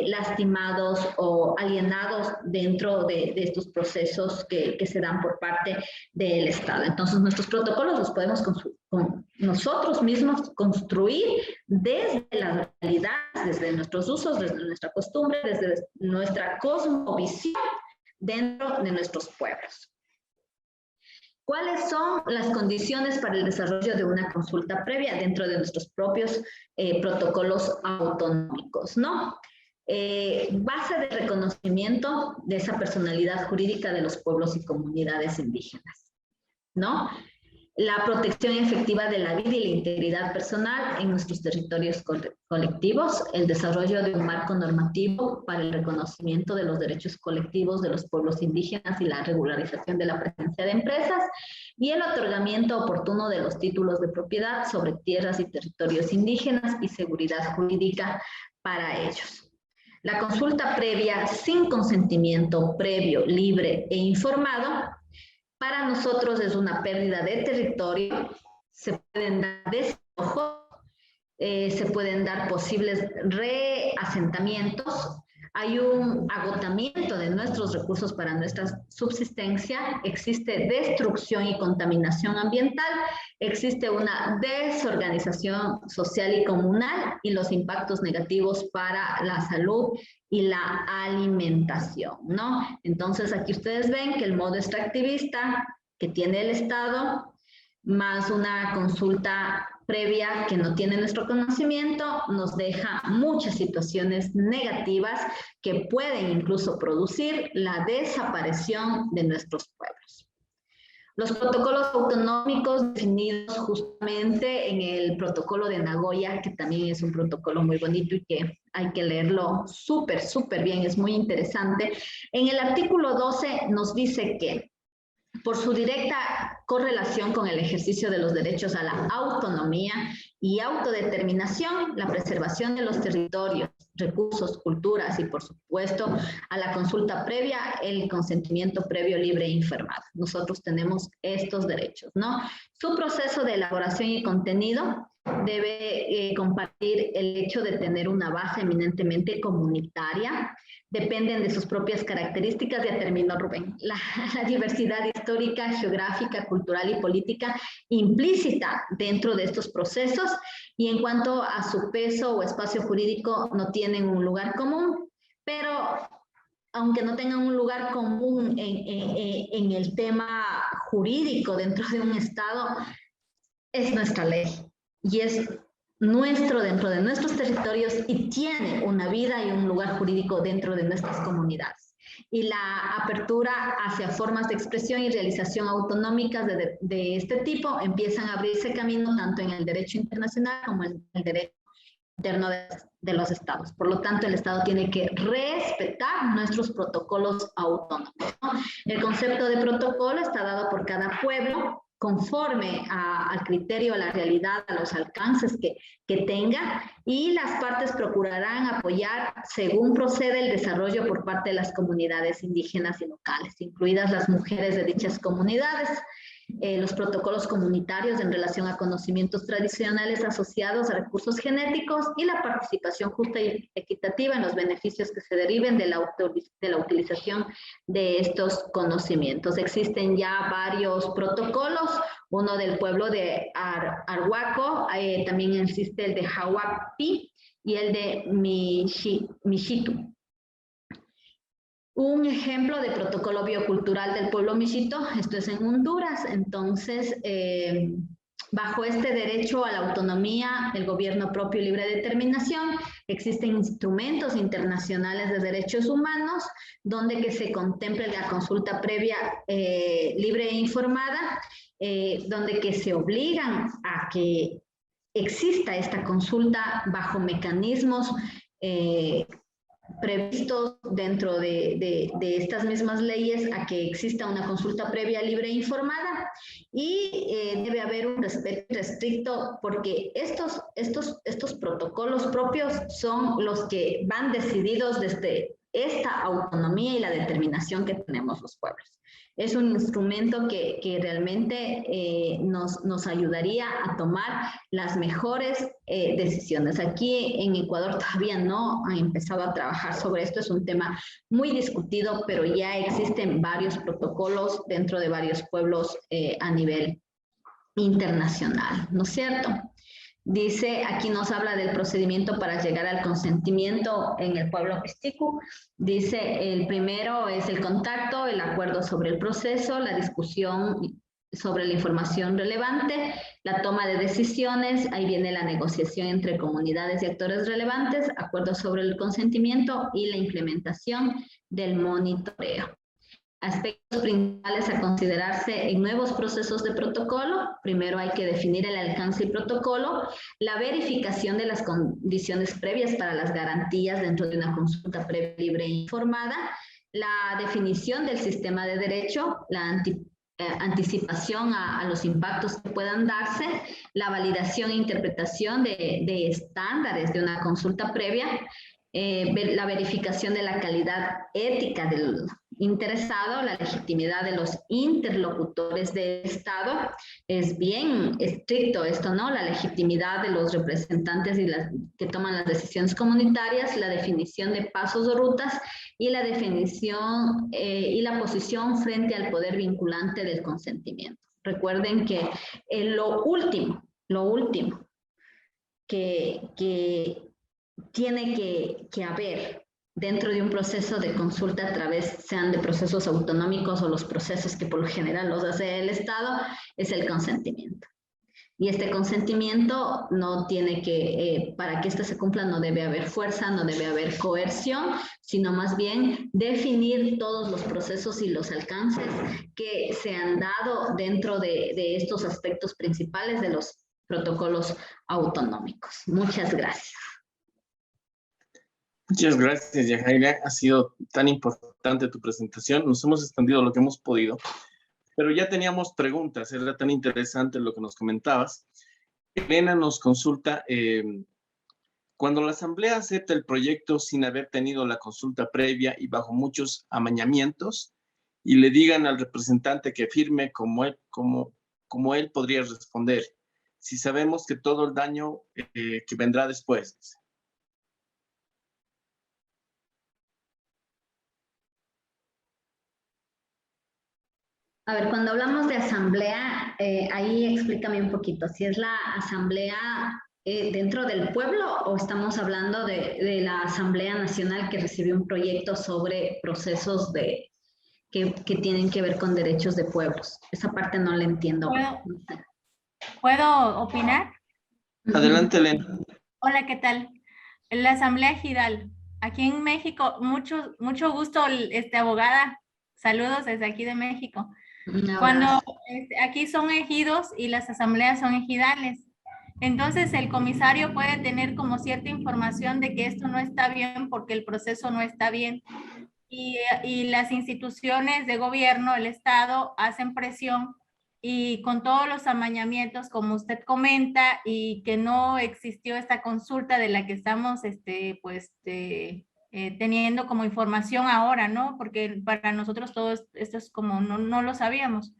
lastimados o alienados dentro de estos procesos que se dan por parte del Estado. Entonces, nuestros protocolos los podemos nosotros mismos construir desde la realidad, desde nuestros usos, desde nuestra costumbre, desde nuestra cosmovisión dentro de nuestros pueblos. ¿Cuáles son las condiciones para el desarrollo de una consulta previa dentro de nuestros propios protocolos autonómicos, ¿no? Base de reconocimiento de esa personalidad jurídica de los pueblos y comunidades indígenas, ¿no? La protección efectiva de la vida y la integridad personal en nuestros territorios colectivos, el desarrollo de un marco normativo para el reconocimiento de los derechos colectivos de los pueblos indígenas y la regularización de la presencia de empresas, y el otorgamiento oportuno de los títulos de propiedad sobre tierras y territorios indígenas y seguridad jurídica para ellos. La consulta previa sin consentimiento previo, libre e informado para nosotros es una pérdida de territorio, se pueden dar despojos, se pueden dar posibles reasentamientos, hay un agotamiento de nuestros recursos para nuestra subsistencia, existe destrucción y contaminación ambiental, existe una desorganización social y comunal y los impactos negativos para la salud y la alimentación, ¿no? Entonces aquí ustedes ven que el modo extractivista que tiene el Estado, más una consulta previa que no tiene nuestro conocimiento, nos deja muchas situaciones negativas que pueden incluso producir la desaparición de nuestros pueblos. Los protocolos autonómicos definidos justamente en el protocolo de Nagoya, que también es un protocolo muy bonito y que hay que leerlo súper bien, es muy interesante. En el artículo 12 nos dice que por su directa correlación con el ejercicio de los derechos a la autonomía y autodeterminación, la preservación de los territorios, recursos, culturas y, por supuesto, a la consulta previa, el consentimiento previo, libre e informado. Nosotros tenemos estos derechos, ¿no? Su proceso de elaboración y contenido debe compartir el hecho de tener una base eminentemente comunitaria, dependen de sus propias características, ya terminó Rubén, la diversidad histórica, geográfica, cultural y política implícita dentro de estos procesos, y en cuanto a su peso o espacio jurídico no tienen un lugar común, pero aunque no tengan un lugar común en el tema jurídico dentro de un Estado, es nuestra ley y es nuestro dentro de nuestros territorios y tiene una vida y un lugar jurídico dentro de nuestras comunidades. Y la apertura hacia formas de expresión y realización autonómicas de este tipo empiezan a abrirse camino tanto en el derecho internacional como en el derecho interno de los estados. Por lo tanto, el Estado tiene que respetar nuestros protocolos autónomos, ¿no? El concepto de protocolo está dado por cada pueblo conforme al criterio, a la realidad, a los alcances que tenga, y las partes procurarán apoyar según procede el desarrollo por parte de las comunidades indígenas y locales, incluidas las mujeres de dichas comunidades. Los protocolos comunitarios en relación a conocimientos tradicionales asociados a recursos genéticos y la participación justa y equitativa en los beneficios que se deriven de la utilización de estos conocimientos. Existen ya varios protocolos, uno del pueblo de Arhuaco, también existe el de Hahuapi y el de Mixitu. Un ejemplo de protocolo biocultural del pueblo Michito, esto es en Honduras. Entonces, bajo este derecho a la autonomía, el gobierno propio y libre determinación, existen instrumentos internacionales de derechos humanos donde que se contemple la consulta previa libre e informada, donde que se obligan a que exista esta consulta bajo mecanismos previstos dentro de estas mismas leyes, a que exista una consulta previa, libre e informada, y debe haber un respeto restricto, porque estos protocolos propios son los que van decididos desde esta autonomía y la determinación que tenemos los pueblos. Es un instrumento que realmente nos ayudaría a tomar las mejores decisiones. Aquí en Ecuador todavía no han empezado a trabajar sobre esto, es un tema muy discutido, pero ya existen varios protocolos dentro de varios pueblos a nivel internacional, ¿no es cierto? Dice, aquí nos habla del procedimiento para llegar al consentimiento en el pueblo mestico. Dice, el primero es el contacto, el acuerdo sobre el proceso, la discusión sobre la información relevante, la toma de decisiones, ahí viene la negociación entre comunidades y actores relevantes, acuerdo sobre el consentimiento y la implementación del monitoreo. Aspectos principales a considerarse en nuevos procesos de protocolo. Primero hay que definir el alcance del protocolo, la verificación de las condiciones previas para las garantías dentro de una consulta previa, libre e informada, la definición del sistema de derecho, la anticipación a los impactos que puedan darse, la validación e interpretación de estándares de una consulta previa, la verificación de la calidad ética del interesado, la legitimidad de los interlocutores del Estado. Es bien estricto esto, ¿no? La legitimidad de los representantes que toman las decisiones comunitarias, la definición de pasos o rutas y la definición y la posición frente al poder vinculante del consentimiento. Recuerden que lo último que tiene que haber dentro de un proceso de consulta a través, sean de procesos autonómicos o los procesos que por lo general los hace el Estado, es el consentimiento. Y este consentimiento no tiene que, para que esto se cumpla, no debe haber fuerza, no debe haber coerción, sino más bien definir todos los procesos y los alcances que se han dado dentro de estos aspectos principales de los protocolos autonómicos. Muchas gracias. Muchas gracias, Yajaira. Ha sido tan importante tu presentación. Nos hemos extendido lo que hemos podido, pero ya teníamos preguntas. Era tan interesante lo que nos comentabas. Elena nos consulta, cuando la Asamblea acepta el proyecto sin haber tenido la consulta previa y bajo muchos amañamientos, y le digan al representante que firme como él podría responder, si sabemos que todo el daño que vendrá después. A ver, cuando hablamos de asamblea, ahí explícame un poquito, si es la asamblea dentro del pueblo o estamos hablando de la Asamblea Nacional que recibió un proyecto sobre procesos que tienen que ver con derechos de pueblos. Esa parte no la entiendo. ¿Puedo opinar? Adelante, Elena. Hola, ¿qué tal? La Asamblea Ejidal. Aquí en México, mucho gusto, abogada. Saludos desde aquí de México. Cuando aquí son ejidos y las asambleas son ejidales. Entonces el comisario puede tener como cierta información de que esto no está bien porque el proceso no está bien. Y las instituciones de gobierno, el Estado, hacen presión y con todos los amañamientos, como usted comenta, y que no existió esta consulta de la que estamos teniendo como información ahora, ¿no? Porque para nosotros todo esto es como no lo sabíamos.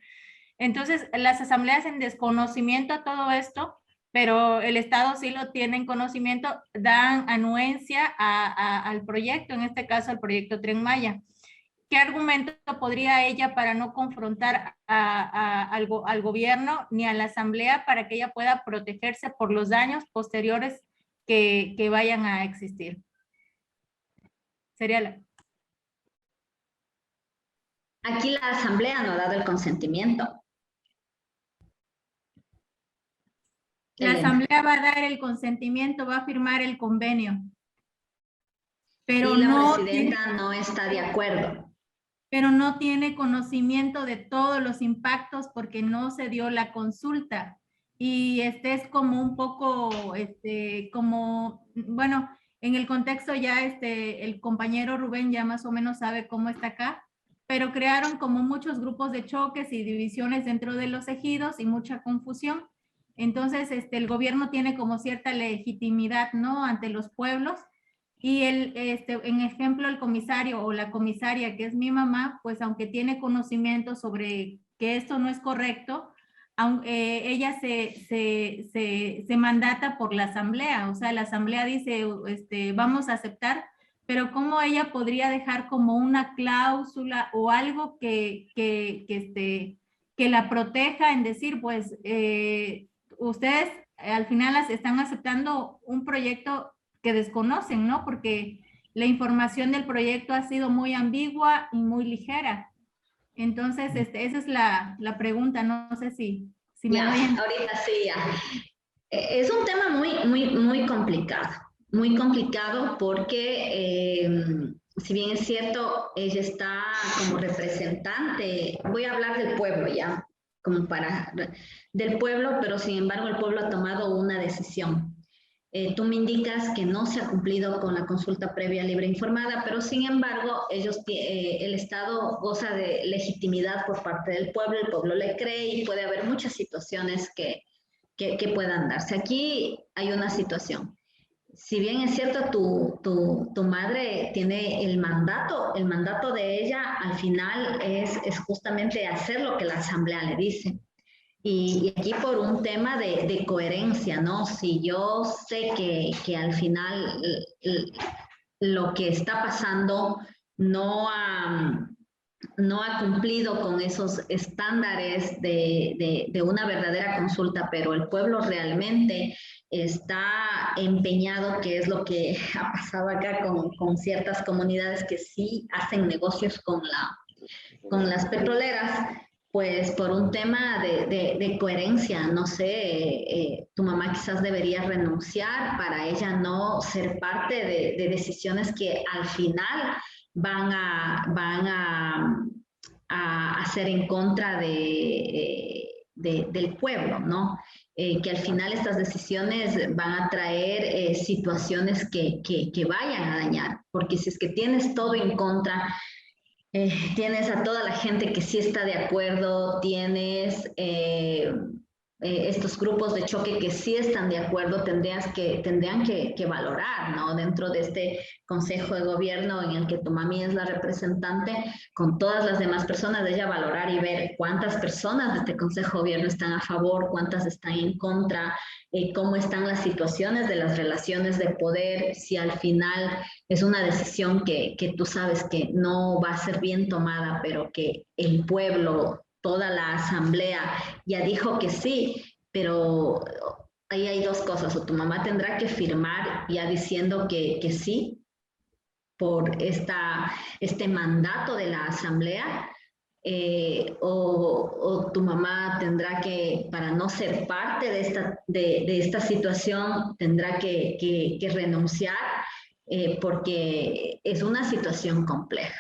Entonces, las asambleas en desconocimiento a todo esto, pero el Estado sí lo tiene en conocimiento, dan anuencia al proyecto, en este caso al proyecto Tren Maya. ¿Qué argumento podría ella para no confrontar al gobierno ni a la asamblea para que ella pueda protegerse por los daños posteriores que vayan a existir? Sería la... Aquí la asamblea no ha dado el consentimiento. La asamblea va a dar el consentimiento, va a firmar el convenio. Pero y la presidenta no está de acuerdo. Pero no tiene conocimiento de todos los impactos porque no se dio la consulta. Y es como un poco, bueno, en el contexto ya el compañero Rubén ya más o menos sabe cómo está acá, pero crearon como muchos grupos de choques y divisiones dentro de los ejidos y mucha confusión. Entonces, el gobierno tiene como cierta legitimidad, ¿no? Ante los pueblos. Y en ejemplo, el comisario o la comisaria, que es mi mamá, pues aunque tiene conocimiento sobre que esto no es correcto, ella se mandata por la asamblea. O sea, la asamblea dice, vamos a aceptar, pero ¿cómo ella podría dejar como una cláusula o algo que que la proteja en decir, pues, ustedes al final están aceptando un proyecto que desconocen, ¿no? Porque la información del proyecto ha sido muy ambigua y muy ligera. Entonces, esa es la pregunta, no sé si me doy en... Ahorita sí, ya. Es un tema muy complicado porque si bien es cierto, ella está como representante, voy a hablar del pueblo ya, como del pueblo, pero sin embargo el pueblo ha tomado una decisión. Tú me indicas que no se ha cumplido con la consulta previa libre e informada, pero sin embargo el Estado goza de legitimidad por parte del pueblo, el pueblo le cree y puede haber muchas situaciones que puedan darse. Aquí hay una situación. Si bien es cierto, tu madre tiene el mandato de ella al final es justamente hacer lo que la asamblea le dice. Y aquí por un tema de coherencia, ¿no? Si yo sé que al final lo que está pasando no ha cumplido con esos estándares de una verdadera consulta, pero el pueblo realmente está empeñado, que es lo que ha pasado acá con ciertas comunidades que sí hacen negocios con las petroleras, pues por un tema de coherencia, no sé, tu mamá quizás debería renunciar para ella no ser parte de decisiones que al final van a hacer en contra del pueblo, ¿no? Que al final estas decisiones van a traer situaciones que vayan a dañar, porque si es que tienes todo en contra, tienes a toda la gente que sí está de acuerdo, tienes estos grupos de choque que sí están de acuerdo, tendrían que valorar, ¿no? Dentro de este consejo de gobierno en el que tu mami es la representante, con todas las demás personas, de ella valorar y ver cuántas personas de este consejo de gobierno están a favor, cuántas están en contra, cómo están las situaciones de las relaciones de poder, si al final es una decisión que tú sabes que no va a ser bien tomada, pero que el pueblo, toda la asamblea ya dijo que sí, pero ahí hay dos cosas, o tu mamá tendrá que firmar ya diciendo que sí por este mandato de la asamblea, o tu mamá tendrá que, para no ser parte de esta situación, tendrá que renunciar, porque es una situación compleja.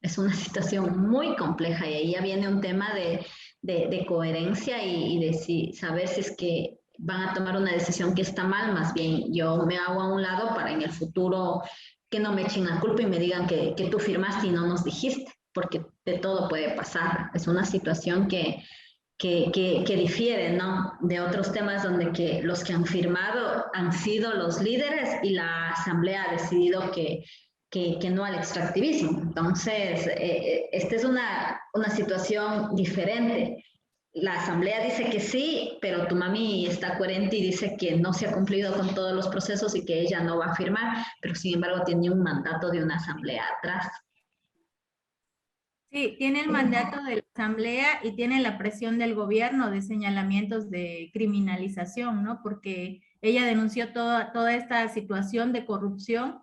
Es una situación muy compleja y ahí ya viene un tema de coherencia y de saber si es que van a tomar una decisión que está mal, más bien yo me hago a un lado para en el futuro que no me echen la culpa y me digan que tú firmaste y no nos dijiste, porque de todo puede pasar. Es una situación que difiere, ¿no? De otros temas donde los que han firmado han sido los líderes y la asamblea ha decidido que no al extractivismo. Entonces, esta es una situación diferente. La asamblea dice que sí, pero tu mami está coherente y dice que no se ha cumplido con todos los procesos y que ella no va a firmar, pero sin embargo tiene un mandato de una asamblea atrás. Sí, tiene el mandato de la asamblea y tiene la presión del gobierno de señalamientos de criminalización, ¿no? Porque ella denunció toda esta situación de corrupción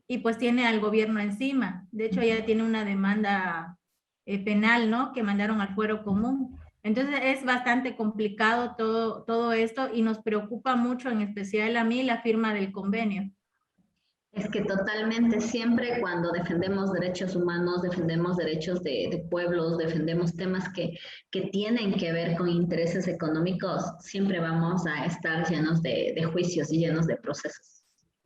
y pues tiene al gobierno encima. De hecho, ella tiene una demanda penal, ¿no? Que mandaron al fuero común. Entonces es bastante complicado todo esto y nos preocupa mucho, en especial a mí, la firma del convenio. Es que totalmente, siempre cuando defendemos derechos humanos, defendemos derechos de pueblos, defendemos temas que tienen que ver con intereses económicos, siempre vamos a estar llenos de juicios y llenos de procesos.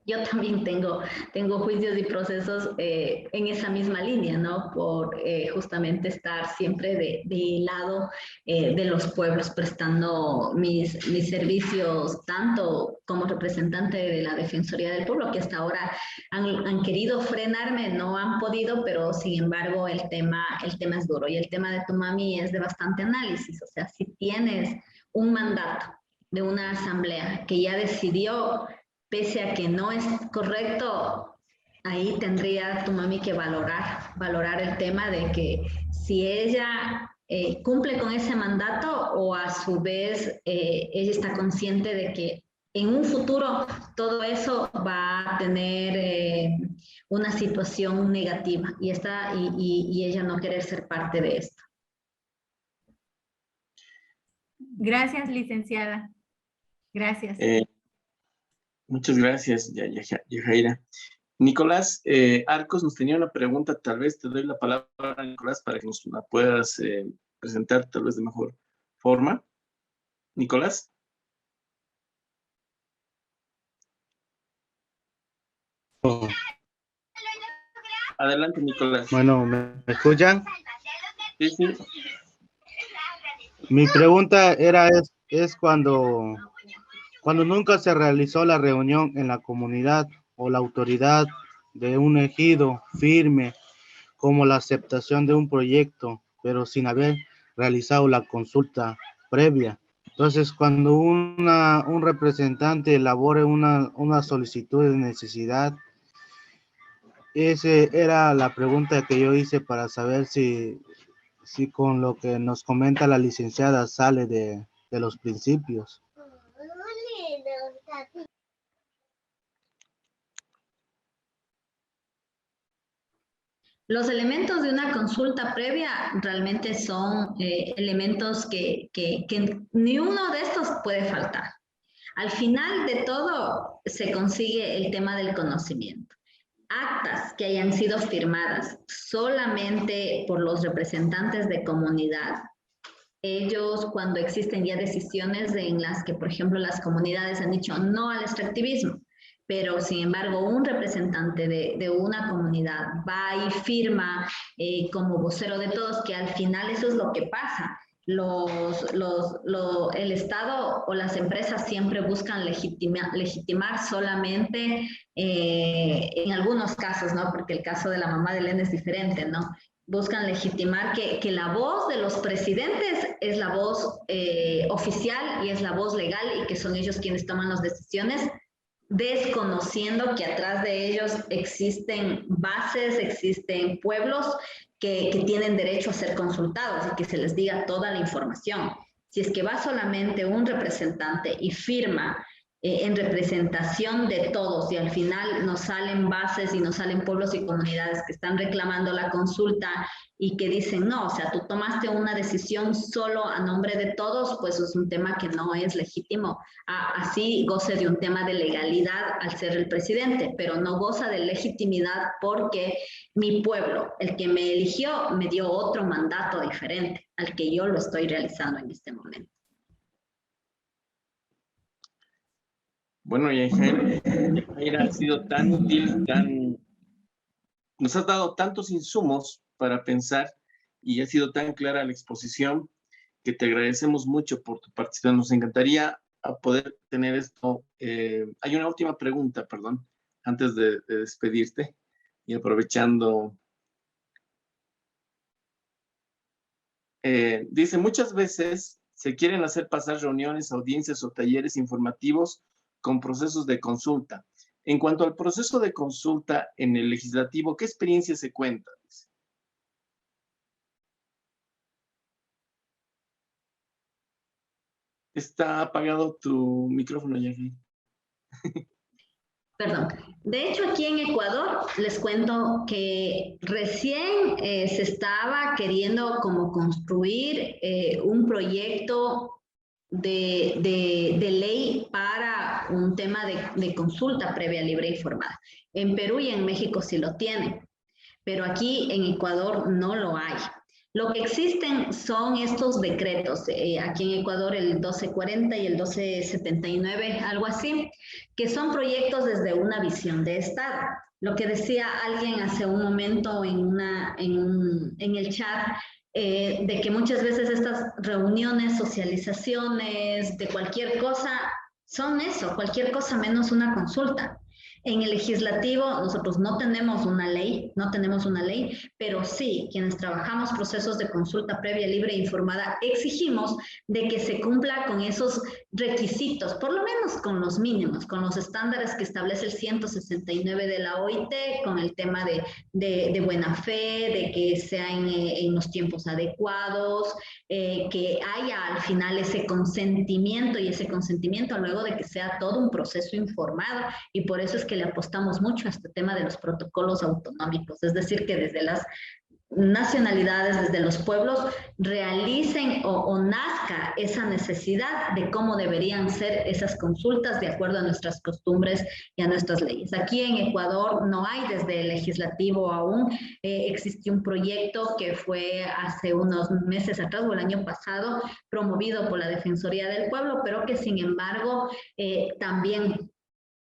Yo también tengo juicios y procesos en esa misma línea, ¿no? Por justamente estar siempre del lado de los pueblos, prestando mis servicios, tanto como representante de la Defensoría del Pueblo, que hasta ahora han querido frenarme, no han podido, pero sin embargo el tema es duro. Y el tema de tu mami es de bastante análisis. O sea, si tienes un mandato de una asamblea que ya decidió, pese a que no es correcto, ahí tendría tu mami que valorar el tema de que si ella cumple con ese mandato o a su vez ella está consciente de que en un futuro todo eso va a tener una situación negativa y ella no querer ser parte de esto. Gracias, licenciada. Gracias. Muchas gracias, Yajaira. Nicolás Arcos nos tenía una pregunta, tal vez te doy la palabra, Nicolás, para que nos la puedas presentar tal vez de mejor forma. Nicolás. Adelante, Nicolás. Bueno, ¿me escuchan? Sí, sí. Mi pregunta es cuando nunca se realizó la reunión en la comunidad o la autoridad de un ejido firme como la aceptación de un proyecto, pero sin haber realizado la consulta previa. Entonces, cuando un representante elabore una solicitud de necesidad, esa era la pregunta que yo hice para saber si con lo que nos comenta la licenciada sale de los principios. Los elementos de una consulta previa realmente son elementos que ni uno de estos puede faltar. Al final de todo se consigue el tema del conocimiento. Actas que hayan sido firmadas solamente por los representantes de comunidad. Ellos, cuando existen ya decisiones en las que, por ejemplo, las comunidades han dicho no al extractivismo, pero sin embargo un representante de una comunidad va y firma como vocero de todos, que al final eso es lo que pasa. El Estado o las empresas siempre buscan legitimar solamente en algunos casos, ¿no? Porque el caso de la mamá de Elena es diferente, ¿no? Buscan legitimar que la voz de los presidentes es la voz oficial y es la voz legal y que son ellos quienes toman las decisiones, desconociendo que atrás de ellos existen bases, existen pueblos que tienen derecho a ser consultados y que se les diga toda la información. Si es que va solamente un representante y firma en representación de todos y al final nos salen bases y nos salen pueblos y comunidades que están reclamando la consulta y que dicen no, o sea, tú tomaste una decisión solo a nombre de todos, pues es un tema que no es legítimo. Así goce de un tema de legalidad al ser el presidente, pero no goza de legitimidad porque mi pueblo, el que me eligió, me dio otro mandato diferente al que yo lo estoy realizando en este momento. Bueno, Yajaira ha sido tan útil, nos has dado tantos insumos para pensar y ha sido tan clara la exposición que te agradecemos mucho por tu participación. Nos encantaría poder tener esto. Hay una última pregunta, perdón, antes de despedirte y aprovechando. Dice, muchas veces se quieren hacer pasar reuniones, audiencias o talleres informativos con procesos de consulta. En cuanto al proceso de consulta en el legislativo, ¿qué experiencia se cuenta? Está apagado tu micrófono, Jackie. Perdón. De hecho, aquí en Ecuador les cuento que recién se estaba queriendo como construir un proyecto de ley para un tema de consulta previa, libre e informada. En Perú y en México sí lo tienen, pero aquí en Ecuador no lo hay. Lo que existen son estos decretos, aquí en Ecuador el 1240 y el 1279, algo así, que son proyectos desde una visión de Estado. Lo que decía alguien hace un momento en el chat, de que muchas veces estas reuniones, socializaciones de cualquier cosa, son eso, cualquier cosa menos una consulta. En el legislativo nosotros no tenemos una ley, pero sí, quienes trabajamos procesos de consulta previa, libre e informada, exigimos de que se cumpla con esos requisitos, por lo menos con los mínimos, con los estándares que establece el 169 de la OIT, con el tema de buena fe, de que sea en los tiempos adecuados, que haya al final ese consentimiento, y ese consentimiento luego de que sea todo un proceso informado, y por eso es que le apostamos mucho a este tema de los protocolos autonómicos, es decir, que desde las nacionalidades, desde los pueblos, realicen o nazca esa necesidad de cómo deberían ser esas consultas de acuerdo a nuestras costumbres y a nuestras leyes. Aquí en Ecuador no hay desde el legislativo aún, existe un proyecto que fue hace unos meses atrás o el año pasado promovido por la Defensoría del Pueblo, pero que sin embargo también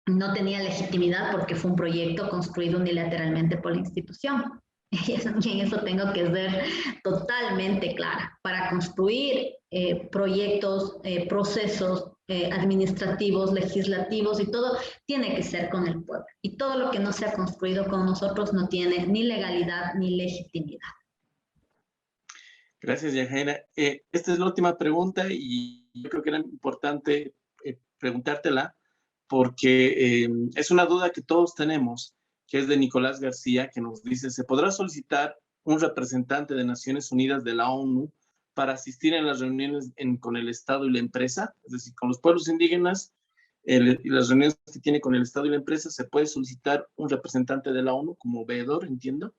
no tenía legitimidad porque fue un proyecto construido unilateralmente por la institución. Y en eso tengo que ser totalmente clara. Para construir proyectos, procesos administrativos, legislativos y todo, tiene que ser con el pueblo. Y todo lo que no sea construido con nosotros no tiene ni legalidad ni legitimidad. Gracias, Yajaira. Esta es la última pregunta y yo creo que era importante preguntártela porque es una duda que todos tenemos, que es de Nicolás García, que nos dice, ¿se podrá solicitar un representante de Naciones Unidas de la ONU para asistir en las reuniones con el Estado y la empresa? Es decir, con los pueblos indígenas y las reuniones que tiene con el Estado y la empresa, ¿se puede solicitar un representante de la ONU como veedor, entiendo?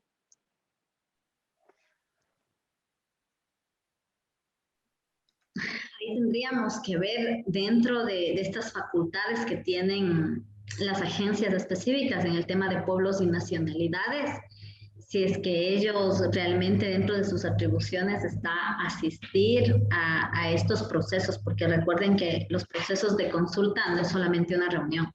Ahí tendríamos que ver dentro de estas facultades que tienen las agencias específicas en el tema de pueblos y nacionalidades, si es que ellos realmente dentro de sus atribuciones está asistir a estos procesos, porque recuerden que los procesos de consulta no es solamente una reunión.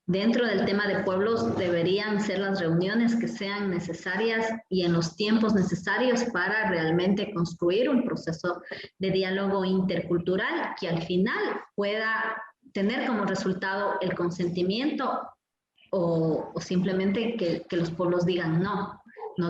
Dentro del tema de pueblos deberían ser las reuniones que sean necesarias y en los tiempos necesarios para realmente construir un proceso de diálogo intercultural que al final pueda tener como resultado el consentimiento o simplemente que los pueblos digan no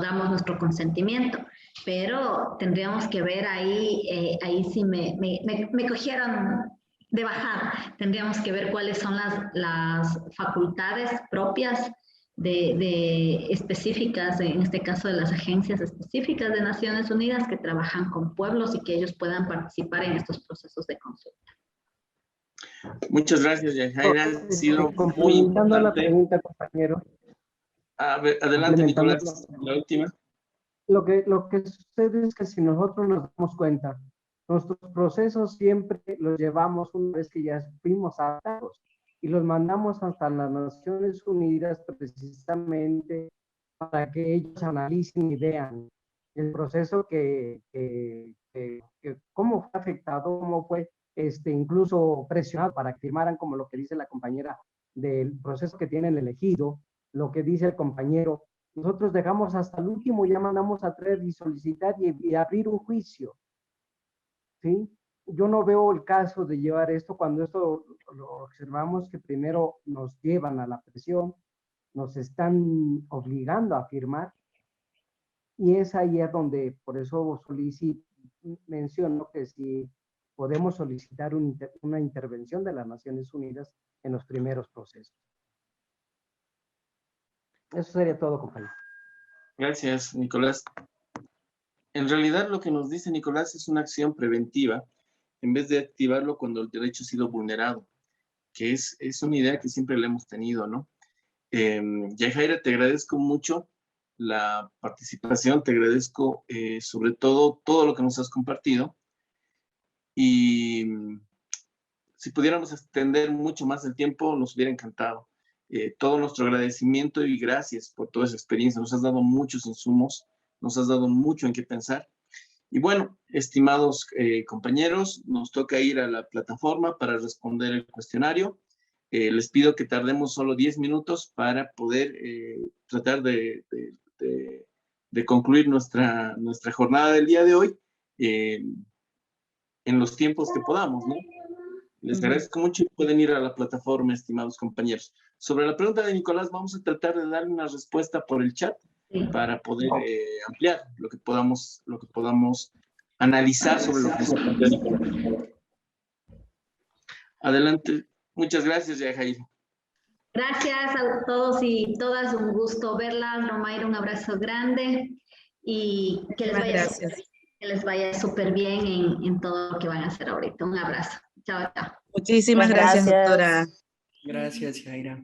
damos nuestro consentimiento. Pero tendríamos que ver ahí, ahí sí me cogieron de bajada. Tendríamos que ver cuáles son las facultades propias de específicas, en este caso de las agencias específicas de Naciones Unidas que trabajan con pueblos y que ellos puedan participar en estos procesos de consulta. Muchas gracias, Yajaira. Ha sido muy importante. La pregunta, compañero. A ver, adelante, Nicolás, la última. Lo que sucede es que si nosotros nos damos cuenta, nuestros procesos siempre los llevamos una vez que ya fuimos adaptados y los mandamos hasta las Naciones Unidas precisamente para que ellos analicen y vean el proceso cómo fue afectado, cómo fue incluso presionado para que firmaran, como lo que dice la compañera del proceso que tienen elegido, lo que dice el compañero. Nosotros dejamos hasta el último, ya mandamos a traer y solicitar y abrir un juicio. ¿Sí? Yo no veo el caso de llevar esto cuando esto lo observamos que primero nos llevan a la presión, nos están obligando a firmar y es ahí es donde, por eso menciono que si podemos solicitar una intervención de las Naciones Unidas en los primeros procesos. Eso sería todo, compañero. Gracias, Nicolás. En realidad, lo que nos dice Nicolás es una acción preventiva en vez de activarlo cuando el derecho ha sido vulnerado, que es una idea que siempre le hemos tenido, ¿no? Yajaira, te agradezco mucho la participación, te agradezco sobre todo lo que nos has compartido y si pudiéramos extender mucho más el tiempo, nos hubiera encantado. Todo nuestro agradecimiento y gracias por toda esa experiencia. Nos has dado muchos insumos, nos has dado mucho en qué pensar. Y bueno, estimados compañeros, nos toca ir a la plataforma para responder el cuestionario. Les pido que tardemos solo 10 minutos para poder tratar de concluir nuestra jornada del día de hoy en los tiempos que podamos, ¿no? Les agradezco mucho y pueden ir a la plataforma, estimados compañeros. Sobre la pregunta de Nicolás, vamos a tratar de darle una respuesta por el chat para poder ampliar lo que podamos analizar sobre lo que nos plantea Nicolás. Adelante. Muchas gracias, Yajaira. Gracias a todos y todas, un gusto verlas. Romaira, un abrazo grande y que les vaya súper bien en todo lo que van a hacer ahorita. Un abrazo. Chao, chao. Muchísimas gracias, doctora. Gracias, Yajaira.